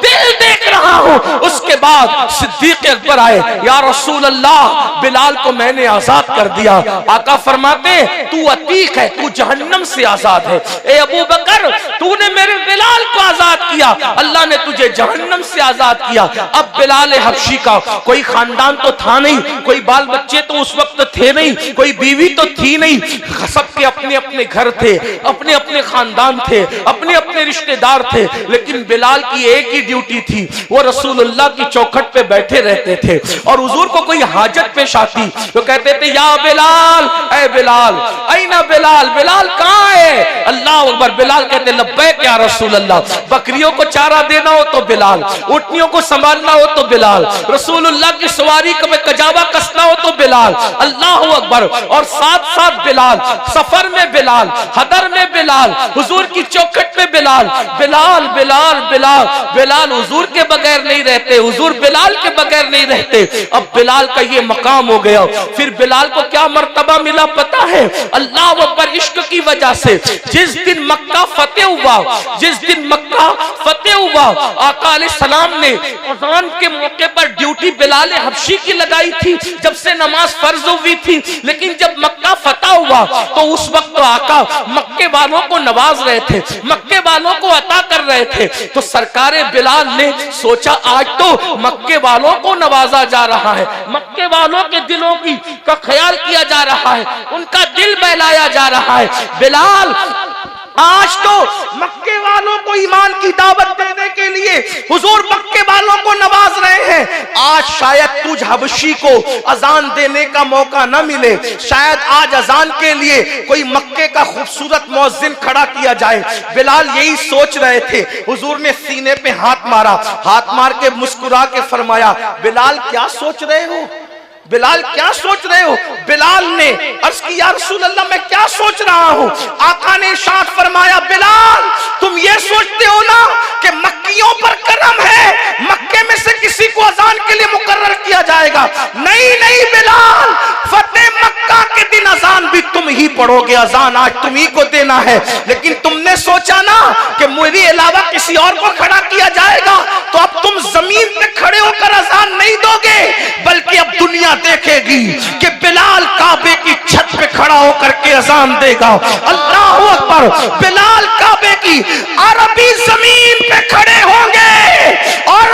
दिल देख रहा हूं। उसके बाद सिद्दीक अकबर आए, या रसूल अल्लाह बिलाल को मैंने आजाद कर दिया। आका फरमाते, तू अतीक है, तू जहन्नम से आजाद है। ए अबू बकर, तूने मेरे बिलाल को आजाद किया, अल्लाह ने तुझे जहन्नम से आजाद किया। अब बिलाल हबशी का कोई खानदान तो था नहीं, कोई बाल बच्चे तो उस वक्त थे नहीं, कोई बीवी तो थी नहीं, सबके अपने अपने घर थे, अपने अपने खानदान थे, अपने अपने रिश्तेदार थे। लेकिन बिलाल की एक ही ड्यूटी थी, वो रसूलुल्लाह की चौखट पे बैठे रहते थे और हुजूर को कोई हाजत पेश आती तो कहते थे, या बिलाल, ऐ बिलाल, ऐना बिलाल, बिलाल कहाँ है? अल्लाह अकबर। बिलाल कहते, लब्बैक या रसूल अल्लाह। बकरियों को चारा देना हो तो बिलाल, ऊँटनियों को संभालना हो तो बिलाल, रसूलुल्लाह की सवारी का कजावा कसना हो तो बिलाल। अल्लाह अकबर। और साथ साथ बिलाल, सफर में बिलाल, हदर में बिलाल, हुजूर की चौखट में बिलाल, बिलाल बिलाल बिलाल बिलाल हुजूर के बगैर नहीं रहते, हुजूर बिलाल के बगैर नहीं रहते। अब बिलाल का ये मकाम हो गया। फिर बिलाल को क्या मर्तबा मिला पता है? अल्लाह अकबर, इश्क की वजह से जिस दिन मक्का फतेह हुआ, जिस दिन मक्का फतेह हुआ, आका अलैहिस्सलाम ने अज़ान के मौके पर ड्यूटी बिलाल हबशी की लगाई थी जब से नमाज फर्ज हुई थी। लेकिन जब मक्का फतह हुआ तो उस वक्त तो आका मक्के वालों को नवाज रहे थे, मक्के वालों को अता कर रहे थे। तो सरकारे बिलाल ने सोचा आज तो मक्के वालों को नवाजा जा रहा है, मक्के वालों के दिलों की का ख्याल किया जा रहा है, उनका दिल बहलाया जा रहा है। बिलाल आज तो मक्के वालों को ईमान की दावत देने के लिए हुजूर मक्के वालों को नवाज रहे हैं। आज शायद तुझ हबशी को अजान देने का मौका न मिले, शायद आज अजान के लिए कोई मक्के का खूबसूरत मुअज्जिन खड़ा किया जाए। बिलाल यही सोच रहे थे। हुजूर ने सीने पे हाथ मारा, हाथ मार के मुस्कुरा के फरमाया, बिलाल क्या सोच रहे हो? बिलाल क्या सोच रहे हो? बिलाल ने अर्ज की, या रसूल अल्लाह मैं क्या सोच रहा हूँ? आका ने इरशाद फरमाया, बिलाल तुम ये सोचते हो ना कि मक्कियों पर करम है, मक्के में से किसी को अजान के लिए मुकर्रर किया जाएगा। नहीं नहीं बिलाल, फतेह मक्का के दिन अजान भी तुम ही पढ़ोगे, अजान आज तुम ही को देना है। लेकिन तुमने सोचा ना कि मेरे अलावा किसी और को खड़ा किया जाएगा, तो अब तुम जमीन पे खड़े होकर अजान नहीं दोगे, बल्कि अब दुनिया देखेगी कि बिलाल काबे की छत पे खड़ा होकर के अजान देगा। अल्लाहू अकबर। बिलाल काबे की अरबी जमीन पे खड़े होंगे और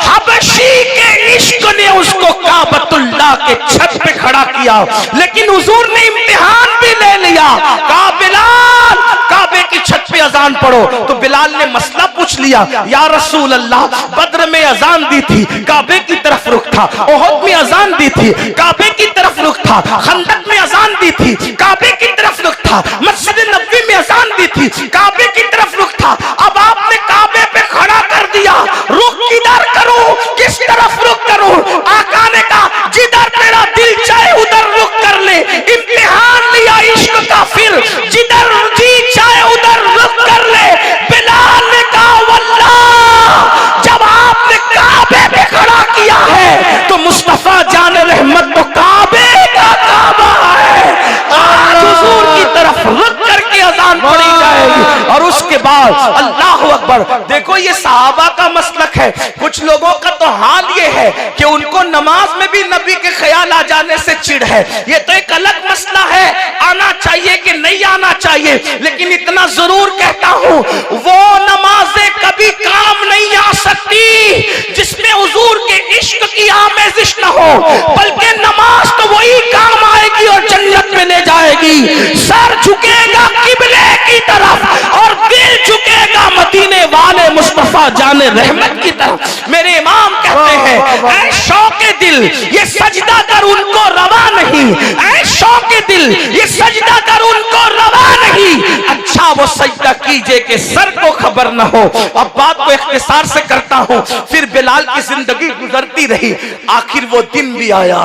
हबशी के इश्क ने उसको काबतुल्लाह के छत पे खड़ा किया। लेकिन हुजूर ने इम्तिहान भी ले लिया कहा बिलाल काबे की छत पे अजान पढ़ो। तो बिलाल ने मसला पूछ लिया, या रसूल अल्लाह बद्र में अजान दी थी, काबे की तरफ रुख था, ओहद में अजान दी थी, काबे की तरफ रुख था, खंदक में अजान दी थी, काबे की तरफ रुख था, मस्जिद नबवी में अजान दी थी, काबे की तरफ रुख था। अब आपने काबे पे खड़ा कर दिया, रुख किधर करूं, किस तरफ रुख करूं? आका ने कहा जिधर तेरा दिल चाहे उधर रुख कर ले। इम्तिहान लिया इश्क का, फिर जिधर जी चाहे उधर रुख कर ले। बिलाल ने कहा वल्लाह जब आपने काबे पे खड़ा किया है तो मुस्तफा जान रहमत तो काबे का काबा है। आज हुजूर की तरफ रुख करके अजान पढ़ी जाएगी और उसके बाद अल्लाह अकबर। देखो ये सहाबा का मसलक है। कुछ लोगों का तो हाल ये है कि उनको नमाज में भी नबी के ख्याल आ जाने से चिढ़ है। ये तो एक अलग मसला है, आना चाहिए कि नहीं आना चाहिए, लेकिन इतना जरूर कहता हूं वो नमाजें कभी काम नहीं आ सकती जिसमें हुजूर के इश्क की आमेजिश न हो, बल्कि नमाज तो वही काम आएगी और जन्नत में ले जाएगी। सर झुकेगा किबले की तरफ और दिल झुकेगा मदीने वाले मुस्तफा जाने रहमत की तरफ। मेरे इमाम कहते हैं ऐ शौके दिल ये सजदा कर उनको रवा नहीं, ऐ शौके दिल ये सजदा कर उनको रवा नहीं। अच्छा वो सजदा कीजिए कि सर को खबर न हो। अब बात को इख्तिसार से करता हूं। फिर बिलाल की जिंदगी गुजरती रही, आखिर वो दिन भी आया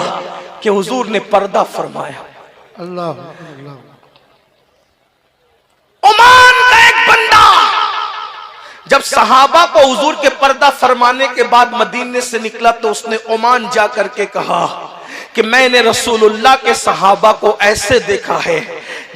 कि हुजूर ने पर्दा फरमाया। अल्लाह अल्लाह। ओमान का एक बंदा जब सहाबा को हुजूर के पर्दा फरमाने के बाद मदीने से निकला तो उसने ओमान जा करके कहा कि मैंने रसूलुल्लाह के सहाबा को ऐसे देखा है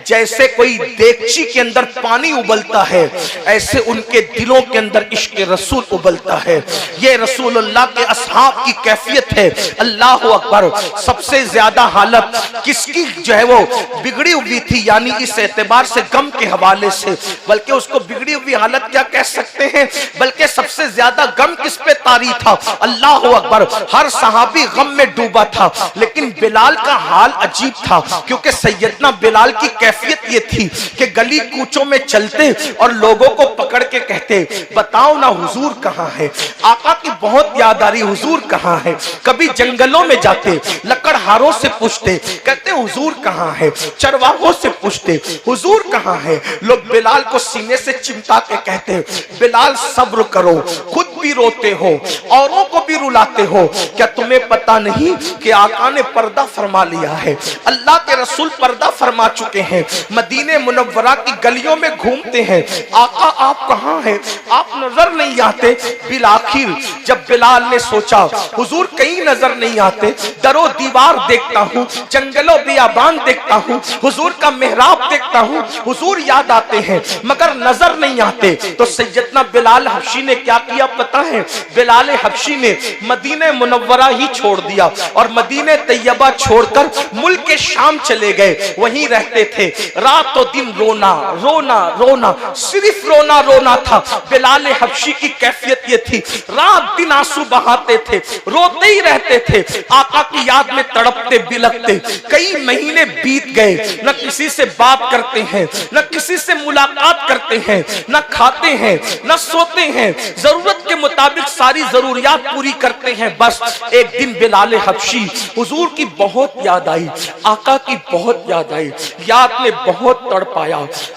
जैसे कोई देगची के अंदर पानी उबलता है, ऐसे उनके दिलों के अंदर इश्क रसूल उबलता है। ये रसूलुल्लाह के असहाब की कैफियत है। अल्लाह अकबर। सबसे ज्यादा हालत किसकी जो है वो बिगड़ी हुई थी, यानी इस एतबार से गम के हवाले से, बल्कि उसको बिगड़ी हुई हालत क्या कह सकते हैं, बल्कि सबसे ज्यादा गम किस पे तारी था। अल्लाह अकबर। हर सहाबी गम में डूबा था, लेकिन बिलाल का हाल अजीब था, क्योंकि सैयदना बिलाल की कैफियत ये थी कि गली कूचों में चलते और लोगों को पकड़ के कहते बताओ ना हुजूर कहाँ है। आका की बहुत याद आ रही, हुजूर कहाँ है। कभी जंगलों में जाते लकड़हारों से पूछते, कहते हुजूर कहाँ है। चरवाहों से पूछते हुजूर कहाँ है। लोग बिलाल को सीने से चिमटा के कहते बिलाल सब्र करो, खुद भी रोते हो औरों को भी रुलाते हो, क्या तुम्हें पता नहीं कि आका ने पर्दा फरमा लिया है। अल्लाह के रसूल पर्दा फरमा चुके हैं, मदीने मुनव्वरा की गलियों में घूमते हैं। आका आप कहाँ हैं, आप नजर नहीं आते। बिल आखिर जब बिलाल ने सोचा हुजूर कहीं नजर नहीं आते, दरो दीवार देखता हूँ, जंगलों बियाबान देखता हूँ, हुजूर का मेहराब देखता हूँ, हुजूर याद आते हैं मगर नजर नहीं आते। तो सैयदना बिलाल हबशी ने क्या किया पता है, बिलाल हबशी ने मदीने मुनव्वरा ही छोड़ दिया और मदीने तैयबा छोड़कर मुल्क के शाम चले गए, वहीं रहते थे। रात और दिन रोना रोना रोना, सिर्फ रोना रोना था। बिलाल हबशी की कैफियत ये थी, रात दिन आंसू बहाते थे, रोते ही रहते थे, आका की याद में तड़पते बिलखते। कई महीने बीत गए, न किसी से बात करते हैं, न किसी से मुलाकात करते हैं, न खाते हैं न सोते हैं, जरूरत के मुताबिक सारी जरूरियात पूरी करते हैं। बस एक दिन बिलाल हबशी हुजूर की बहुत याद आई, आका की बहुत याद आई, याद ने बहुत तड़पाया,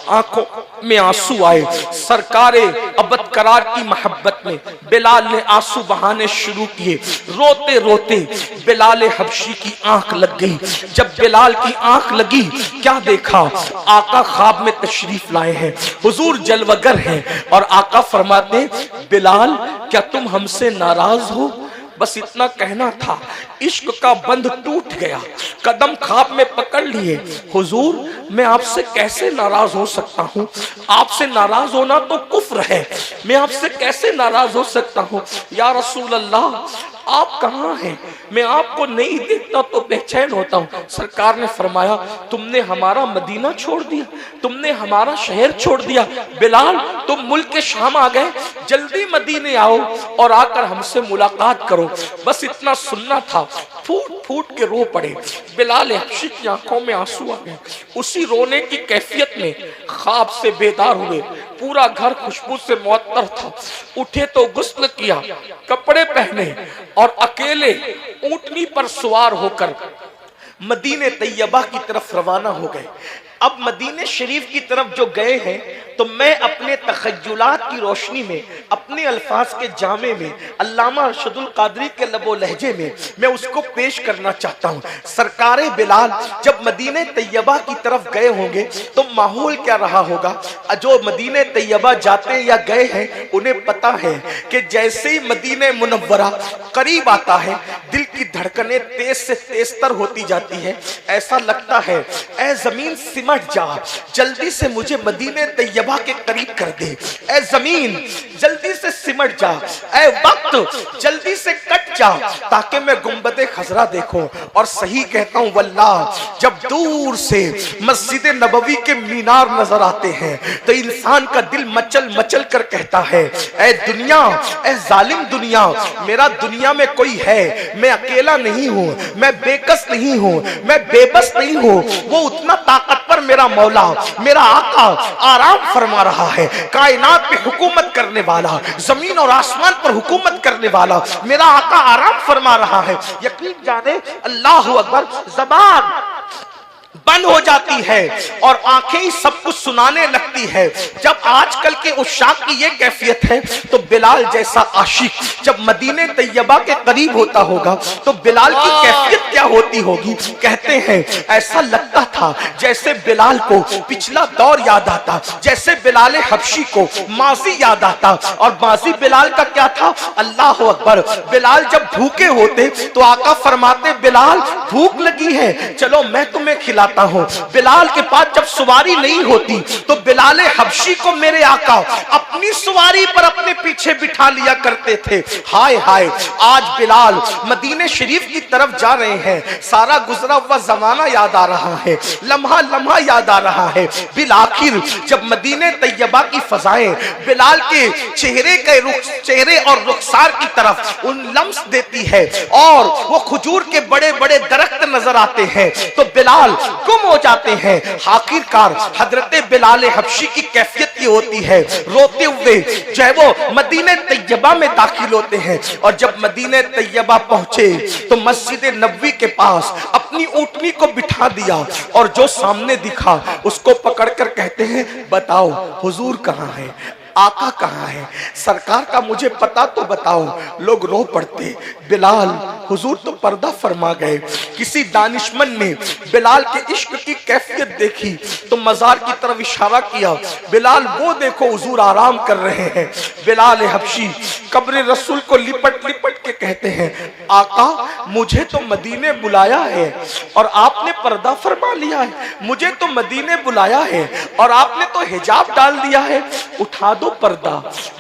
आंखों में आंसू आए। सरकारे अबद करार की मोहब्बत में बिलाल ने आंसू बहाने शुरू किए। रोते रोते बिलाल हबशी की आंख लग गई। जब बिलाल की आंख लगी, क्या देखा, आका ख्वाब में तशरीफ लाए हैं, हुजूर जलवगर हैं और आका फरमाते बिलाल क्या तुम हमसे नाराज हो। बस इतना कहना था, इश्क का बंध टूट गया, कदम ख्वाब में पकड़ लिए। हुजूर मैं आपसे कैसे नाराज हो सकता हूँ, आपसे नाराज होना तो कुफ्र है, मैं आपसे कैसे नाराज हो सकता हूँ। या रसूल अल्लाह आप कहाँ हैं? मैं आपको नहीं देखता तो बेचैन होता हूँ। सरकार ने फरमाया, तुमने हमारा मदीना छोड़ दिया, तुमने हमारा शहर छोड़ दिया। बिलाल, तुम मुल्क के शाम आ गए, जल्दी मदीने आओ और आकर हमसे मुलाकात करो। बस इतना सुनना था। फूट फूट के रो पड़े। बिलाल हबशी की आंखों में आंसू आ गए। उसी रोने की कैफियत में ख्वाब से बेदार हुए। पूरा घर खुशबू से मुअत्तर था। उठे तो गुस्ल किया, कपड़े पहने और अकेले ऊंटनी पर सवार होकर मदीने तैयबा की तरफ रवाना हो गए। अब मदीने शरीफ की तरफ जो गए हैं तो मैं अपने तखय्युलात की रोशनी में, अपने अल्फाज के जामे में, अल्लामा अरशदुल कादरी के लबो लहजे में मैं उसको पेश करना चाहता हूँ। सरकारे बिलाल जब मदीने तैयबा की तरफ गए होंगे तो माहौल क्या रहा होगा। जो मदीने तैयबा जाते या गए हैं उन्हें पता है कि जैसे ही मदीने मुनव्वरा करीब आता है दिल की धड़कनें तेज से तेजतर होती जाती है। ऐसा लगता है ऐ जमीन सिमट जा, जल्दी से मुझे मदीने तैयबा के करीब कर दे। ऐ जमीन जल्दी से सिमट जा, ऐ वक्त जल्दी से कट जा, ताकि मैं गुंबदे खजरा देखूं। और सही कहता हूं वल्लाह, जब दूर से मस्जिद नबवी के मीनार नजर आते हैं तो इंसान का दिल मचल मचल कर कहता है, ऐ दुनिया, ऐ जालिम दुनिया, मेरा दुनिया में कोई है, मैं अकेला नहीं हूं, मैं बेकस नहीं हूं, मैं बेबस नहीं हूं। वो उतना ताकतवर मेरा मौला, मेरा आका आराम फरमा रहा है। कायनात पे हुकूमत करने वाला, जमीन और आसमान पर हुकूमत करने वाला मेरा आका आराम फरमा रहा है। यकीन जाने अल्लाह अकबर, ज़बान बंद हो जाती है और आंखें ही सब कुछ सुनाने लगती है। जब आजकल के उशाक की ये कैफियत है तो बिलाल जैसा आशिक जब मदीने तैयबा के करीब होता होगा तो बिलाल की कैफियत क्या होती होगी। कहते हैं ऐसा लगता था जैसे बिलाल को पिछला दौर याद आता, जैसे बिलाल हबशी को माजी याद आता। और माजी बिलाल का क्या था, अल्लाह अकबर। बिलाल जब भूखे होते तो आका फरमाते, बिलाल भूख लगी है, चलो मैं तुम्हें खिलाता हूं। बिलाल के पास जब सवारी नहीं होती तो बिलाल हबशी को मेरे आका अपनी सवारी पर अपने पीछे बिठा लिया करते थे। हाय हाय, आज बिलाल मदीने शरीफ की तरफ जा रहे हैं। सारा गुजरा हुआ जमाना याद आ रहा है, लम्हा लम्हा याद आ रहा है। बिल आखिर जब मदीने तैयबा की फजाएं बिलाल के चेहरे और रुखसार की तरफ उन लम्स देती है और वो खजूर के बड़े बड़े दरख्त नजर आते हैं तो बिलाल गुम हो जाते हैं। आखिरकार हजरत बिलाल हबशी की कैफियत ये होती है, रोते हुए जो है वो मदीने तैयबा में दाखिल होते हैं। और जब मदीने तैयबा पहुंचे तो मस्जिद नबवी के पास अपनी ऊंटनी को बिठा दिया और जो सामने दिखा उसको पकड़कर कहते हैं, बताओ हुजूर कहाँ है, आका कहाँ है, सरकार का मुझे पता तो बताओ। लोग रो पड़ते, बिलाल हुजूर तो पर्दा फरमा गए। किसी दानिशमंद ने बिलाल के इश्क की कैफियत देखी तो मजार की तरफ इशारा किया, बिलाल वो देखो हुजूर आराम कर रहे हैं। बिलाल हबशी कब्र रसूल को लिपट लिपट के कहते हैं, आका मुझे तो मदीने बुलाया है और आपने पर्दा फरमा लिया है, मुझे तो मदीने बुलाया है और आपने तो हिजाब डाल दिया है। उठा दो पर्दा,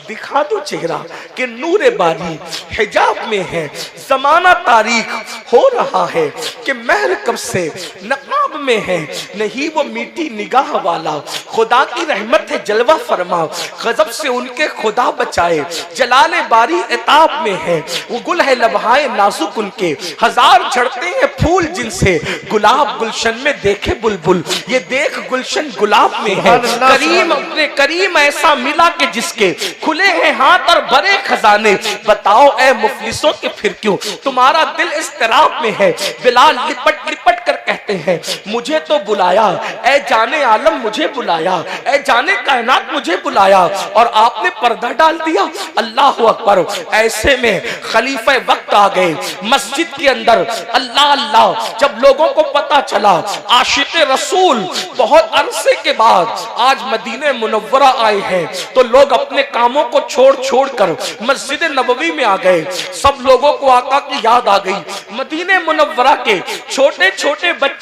दिखा दो चेहरा कि नूरे बारी हिजाब में है। जमाना तारीख हो रहा है कि महर कब से नकाब में है, नहीं वो मीठी निगाह वाला, खुदा की रहमत है जलवा फरमा, गजब से उनके खुदा बचाए, जलाले बारी इताब में है। वो गुल है लबहाए नाजुक उनके, हजार झड़ते हैं फूल जिनसे, गुलाब गुलशन में देखे बुलबुल, ये देख गुलशन गुलाब में है। करीम अपने करीम ऐसा मिला कि जिसके खुले हैं हाथ और भरे खजाने, बताओ ऐ मुफलिसों के फिर क्यों तुम्हारा दिल इस्तिराब में है। बिलाल लिपट लिपट कर कहते हैं, मुझे तो बुलाया ऐ जाने आलम, मुझे बुलाया ऐ जाने कायनात, मुझे बुलाया और आपने पर्दा डाल दिया। अल्लाह अकबर। ऐसे में खलीफा वक्त आ गए मस्जिद के अंदर। अल्लाह अल्लाह, जब लोगों को पता चला आशिक रसूल बहुत अरसे के बाद आज मदीने मुनव्वरा आए हैं तो लोग अपने कामों को छोड़ छोड़ कर मस्जिद नबवी में आ गए। सब लोगों को आका की याद आ गई। मदीने मुनव्वरा के छोटे छोटे बच्चे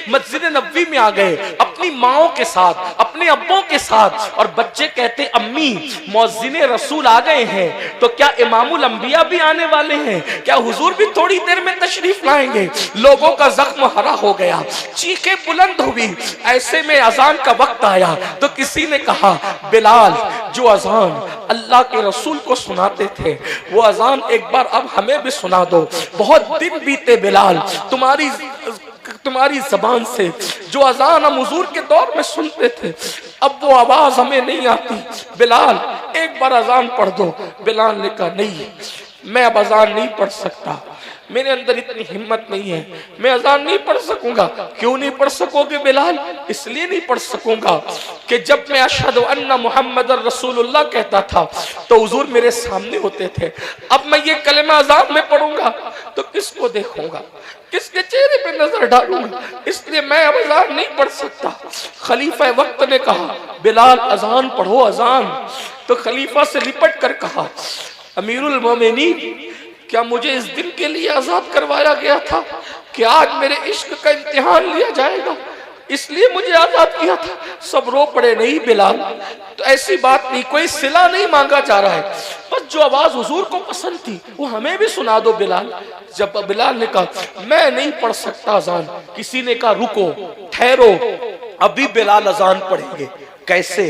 मस्जिद नबवी में आ गए, अपनी माओं के साथ अपने अब्बों के साथ, और बच्चे कहते अम्मी मौज़िने रसूल आ गए हैं, तो क्या इमामुल अंबिया भी आने वाले हैं, क्या हुजूर भी थोड़ी देर में तशरीफ लाएंगे। लोगों का जख्म हरा हो गया, चीखें बुलंद हुई। ऐसे में अजान का वक्त आया तो किसी ने कहा बिलाल जो अजान अल्लाह के रसूल को सुनाते थे वो अजान एक बार अब हमें भी सुना दो। बहुत दिन बीते बिलाल, तुम्हारी जबान से जो अजान हम हुजूर के दौर में सुनते थे अब वो आवाज हमें नहीं आती। बिलाल एक बार अजान पढ़ दो। बिलाल ने कहा नहीं, मैं अब अजान नहीं पढ़ सकता, मेरे अंदर इतनी हिम्मत नहीं है, मैं अजान नहीं पढ़ सकूंगा। क्यों नहीं पढ़ सकोगे बिलाल? इसलिए नहीं पढ़ सकूंगा कि जब मैं अशहदु अन्ना मुहम्मदर रसूलुल्लाह कहता था तो हुजूर मेरे सामने होते थे। अब मैं ये कलमा अजान में पढ़ूंगा तो किसको देखूंगा, किसके चेहरे पे नजर डालूंगा, इसलिए मैं अब अजान नहीं पढ़ सकता। खलीफा वक्त ने कहा बिलाल अजान पढ़ो अजान। तो खलीफा से लिपट कर कहा अमीरुल मोमिनीन, क्या मुझे इस दिन के लिए आजाद करवाया गया था कि आज मेरे इश्क का इम्तिहान लिया जाएगा, इसलिए मुझे आजाद किया था? सब रो पड़े नहीं बिलाल, तो ऐसी बात नहीं, कोई सिला नहीं मांगा जा रहा है, बस जो आवाज हुजूर को पसंद थी वो हमें भी सुना दो बिलाल। जब बिलाल ने कहा मैं नहीं पढ़ सकता अजान, किसी ने कहा रुको ठहरो, अभी बिलाल अजान पढ़ेंगे। कैसे?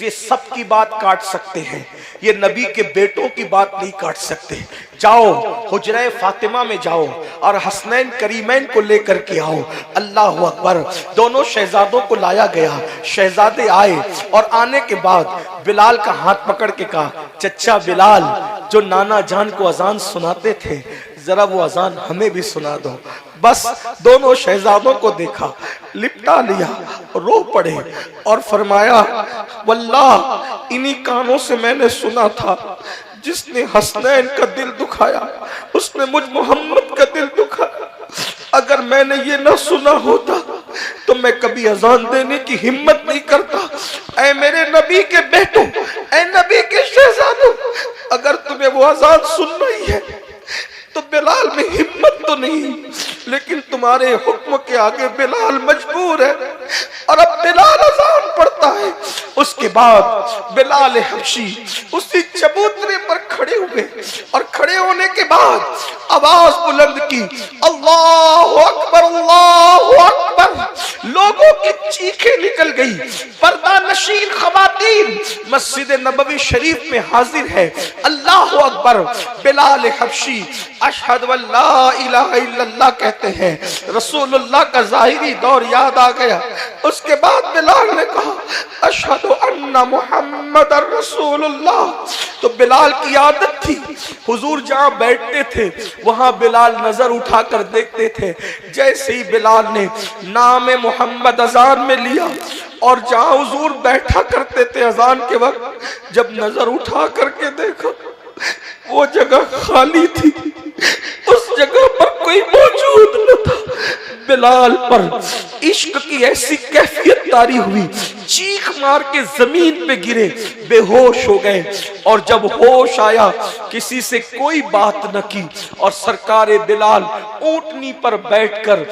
ये सबकी बात काट सकते हैं, ये नबी के बेटों की बात नहीं काट सकते। जाओ हुजरे फातिमा में जाओ और हसनैन करीमैन को लेकर के आओ। अल्लाह अकबर। दोनों शहजादों को लाया गया, शहजादे आए और आने के बाद बिलाल का हाथ पकड़ के कहा चच्चा बिलाल जो नाना जान को अजान सुनाते थे जरा वो अजान हमें भी सुना दो। बस दोनों शहजादों को देखा, लिपटा लिया, रो पड़े और फरमाया वल्लाह इन्हीं कानों से मैंने सुना था जिसने हसनैन का दिल दुखाया उसने मुझ मोहम्मद का दिल दुखाया। अगर मैंने ये न सुना होता तो मैं कभी अजान देने की हिम्मत नहीं करता। ऐ मेरे नबी के बेटों, ऐ नबी के शहजादों, अगर तुम्हें वो अजान सुनना ही है तो बिलाल में हिम्मत तो नहीं, लेकिन तुम्हारे हुक्म के आगे बिलाल मजबूर है। और अब बिलाल अजान पढ़ता है। उसके बाद बिलाल हबशी उसी चबूतरे पर खड़े हुए और खड़े होने के बाद आवाज बुलंद की अल्लाहु अकबर अल्लाहु अकबर। लोगों की चीखें निकल गई। पर्दा नशीन खवातीन मस्जिद नबवी शरीफ में हाजिर है। अल्लाहु अकबर। बिलाल हबशी अशहदु अल्ला इलाहा इल्लल्लाह कहते हैं। रसूलुल्लाह का जाहिरी दौर याद आ गया। उसके बाद बिलाल ने कहा अशहदु अन्ना मुहम्मदर रसूलुल्लाह। तो बिलाल की आदत थी, हुजूर जहां बैठते थे वहां बिलाल नजर उठाकर देखते थे। जैसे ही बिलाल ने नाम मोहम्मद अजान में लिया और जहां हुजूर बैठा करते थे अजान के वक्त, जब नजर उठा करके देखा वो जगह खाली थी, उस जगह पर कोई मौजूद न था। बिलाल पर इश्क की ऐसी कैफियत तारी हुई, चीख मार के जमीन पे गिरे, बेहोश हो गए। और जब होश आया किसी से कोई बात न की और सरकारे बिलाल ऊंटनी पर बैठकर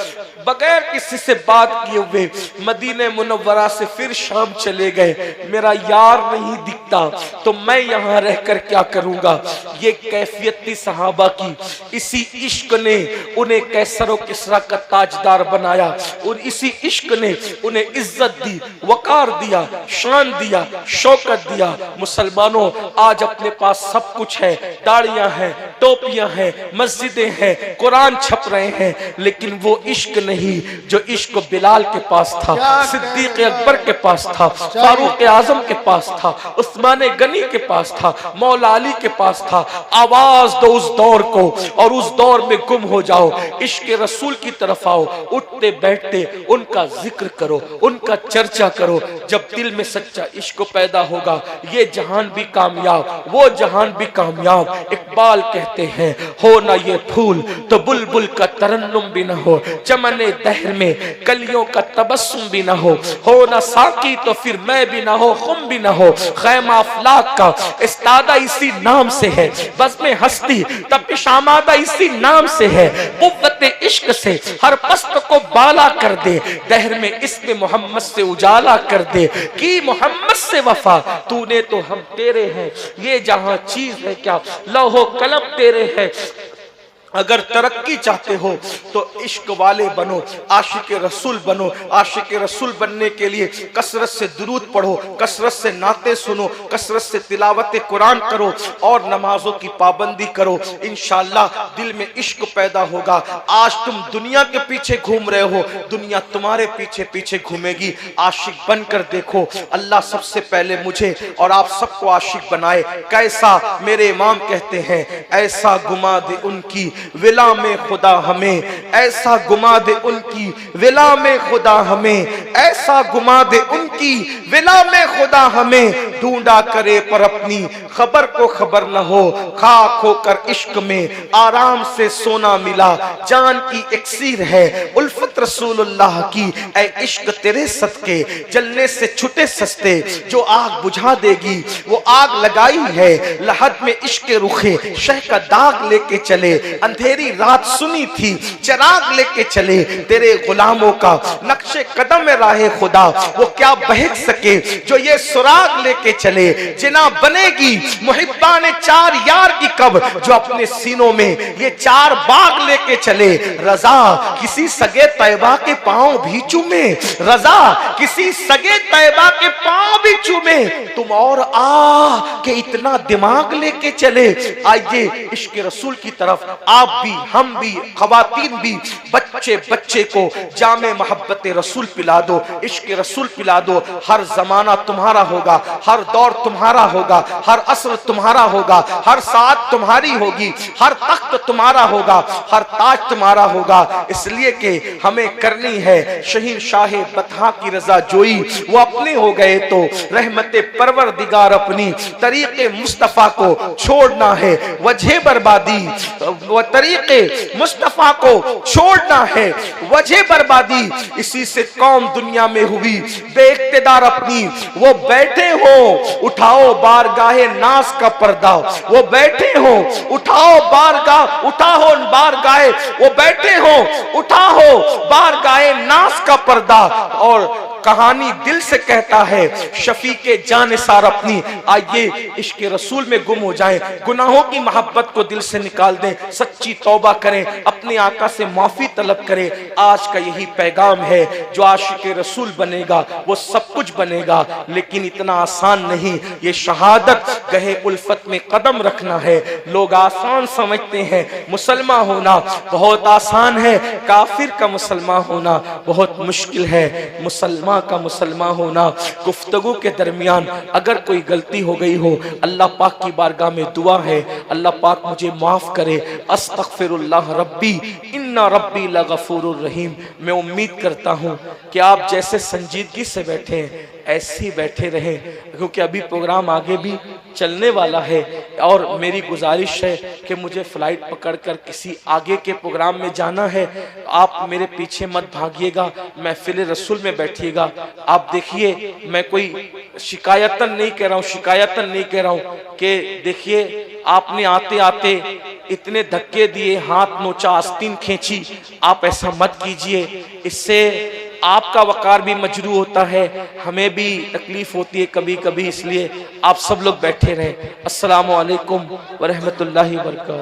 बगैर किसी से बात किए हुए मदीने मुनव्वरा से फिर शाम चले गए। मेरा यार नहीं दिखता तो मैं यहाँ रहकर क्या करूंगा। ये कैफियत थी सहाबा की। इसी इश्क ने उन्हें कैसर और किसरा का ताजदार बनाया और इसी इश्क ने उन्हें इज्जत दी, वकार दिया, शान दिया, शौकत दिया। मुसलमानों आज अपने पास सब कुछ है, दाढ़ियां हैं, टोपियां हैं, मस्जिदें हैं, कुरान छप रहे हैं, लेकिन वो इश्क नहीं जो इश्क बिलाल के पास था, सिद्दीक अकबर के पास था, फारूक आजम के पास था, उस्मान गनी के पास था, मौला अली के पास था। आवाज दो उस दौर को और उस दौर में गुम हो जाओ। इश्क रसूल की तरफ आओ, उठते बैठते उनका जिक्र करो, उनका चर्चा करो। जब दिल में सच्चा इश्क पैदा होगा ये जहान भी कामयाब, वो जहान भी कामयाब। इकबाल कहते कहते हैं हो ना ये फूल तो बुलबुल का तरन्नुम भी ना हो, चमने दहर में कलियों का तबस्सुम भी ना हो ना साकी तो फिर मैं भी ना हो, खुम भी ना हो। खैमा अफलाक का इस्तादा इसी नाम से है, बज़्म हस्ती तपिश आमादा इसी नाम से है। कुव्वत इश्क से हर पस्त को बाला कर दे, दहर में इसमें मोहम्मद से उजाला कर दे कि मोहम्मद से वफा तूने तो हम तेरे हैं, ये जहां चीज है क्या लौहो कलम तेरे है। अगर तरक्की चाहते हो तो इश्क वाले बनो, आशिक रसूल बनो। आशिक रसूल बनने के लिए कसरत से दुरूद पढ़ो, कसरत से नाते सुनो, कसरत से तिलावत कुरान करो और नमाजों की पाबंदी करो। इंशाअल्लाह दिल में इश्क पैदा होगा। आज तुम दुनिया के पीछे घूम रहे हो, दुनिया तुम्हारे पीछे पीछे घूमेगी। आशिक बनकर देखो। अल्लाह सबसे पहले मुझे और आप सबको आशिक बनाए। कैसा? मेरे इमाम कहते हैं ऐसा घुमा दे उनकी विला में खुदा हमें, ऐसा घुमा दे उनकी विला में खुदा हमें, ऐसा घुमा दे उनकी विला में खुदा हमें। ढूंढा करे पर अपनी खबर को खबर न हो, खाक होकर इश्क में आराम से सोना मिला। जान की इक्सीर है उल्फत रसूलुल्लाह की, ऐ इश्क तेरे सदके जलने से छुटे सस्ते। जो आग बुझा देगी वो आग लगाई है, लहद में इश्क रुखे शह का दाग लेके चले। अंधेरी रात सुनी थी चिराग लेके चले, तेरे गुलामों का नक्शे कदम में राहे खुदा वो क्या बहक सके जो ये सुराग लेके चले। जिना बनेगी मुहिब्बाने चार यार की कब, जो अपने सीनों में ये चार बाग लेके चले। रजा किसी सगे तैयबा के पांव भी चूमे, रजा किसी सगे तैयबा के पांव भी चूमे। तुम और आ के इतना दिमाग लेके चले। आइए इश्क रसूल की तरफ आप भी, हम भी, खवातीन भी, बच्चे बच्चे को जामे मोहब्बत रसूल पिला दो, इश्क रसूल पिला दो। हर जमाना तुम्हारा होगा, हर दौर तुम्हारा होगा, हर असर तुम्हारा होगा, हर साथ तुम्हारी होगी, हर तख्त तुम्हारा होगा, हर ताज तुम्हारा होगा। इसलिए कि हमें करनी है शहीन शाह बतहा की रजा जोई। वो अपने हो गए तो रहमते परवरदिगार अपनी, तरीके मुस्तफा को छोड़ना है वजह बर्बादी, वह तरीके मुस्तफा को छोड़ना है वजह बर्बादी। इसी से कौम दुनिया में हुई बेइख्तिदार अपनी। वो बैठे हो उठाओ बारगाहे नास का पर्दा, वो बैठे हो उठाओ बारगाह, उठाओ बारगाहे, वो बैठे हो उठाओ बारगाहे नास का पर्दा। और कहानी दिल से कहता है शफीके जानिसार अपनी। आइए इश्क रसूल में गुम हो जाएं, गुनाहों की मोहब्बत को दिल से निकाल दें, सच्ची तौबा करें, अपने आका से माफी तलब करें। आज का यही पैगाम है, जो आशिक रसूल बनेगा वो सब कुछ बनेगा, लेकिन इतना आसान नहीं। ये शहादत गहे उल्फत में कदम रखना है। लोग आसान समझते हैं मुसलमान होना बहुत आसान है, काफिर का मुसलमान होना बहुत मुश्किल है। मुसलमान का मुसलमान होना, गुफ्तगू के दरमियान अगर कोई गलती हो गई हो, अल्लाह पाक की बारगाह में दुआ है अल्लाह पाक मुझे माफ करे। अस्तगफिरुल्लाह रब्बी इन्ना रब्बी लगफूरुर रहीम। मैं उम्मीद करता हूँ कि आप जैसे संजीदगी से बैठे हैं ऐसे ही बैठे रहें, क्योंकि अभी प्रोग्राम आगे भी चलने वाला है। और मेरी गुजारिश है कि मुझे फ्लाइट पकड़कर किसी आगे के प्रोग्राम में जाना है। आप मेरे पीछे मत भागिएगा, महफिल रसूल में बैठिएगा। आप देखिए, मैं कोई शिकायतन नहीं कह रहा हूँ, शिकायतन नहीं कह रहा हूँ कि देखिए आपने आते आते इतने धक्के दिए, हाथ नोचा, आस्तीन खींची। आप ऐसा मत कीजिए, इससे आपका वकार भी मजरू होता है, हमें भी तकलीफ होती है कभी कभी। इसलिए आप सब लोग बैठे रहें। अस्सलामु अलैकुम व रहमतुल्लाहि व बरकातहू।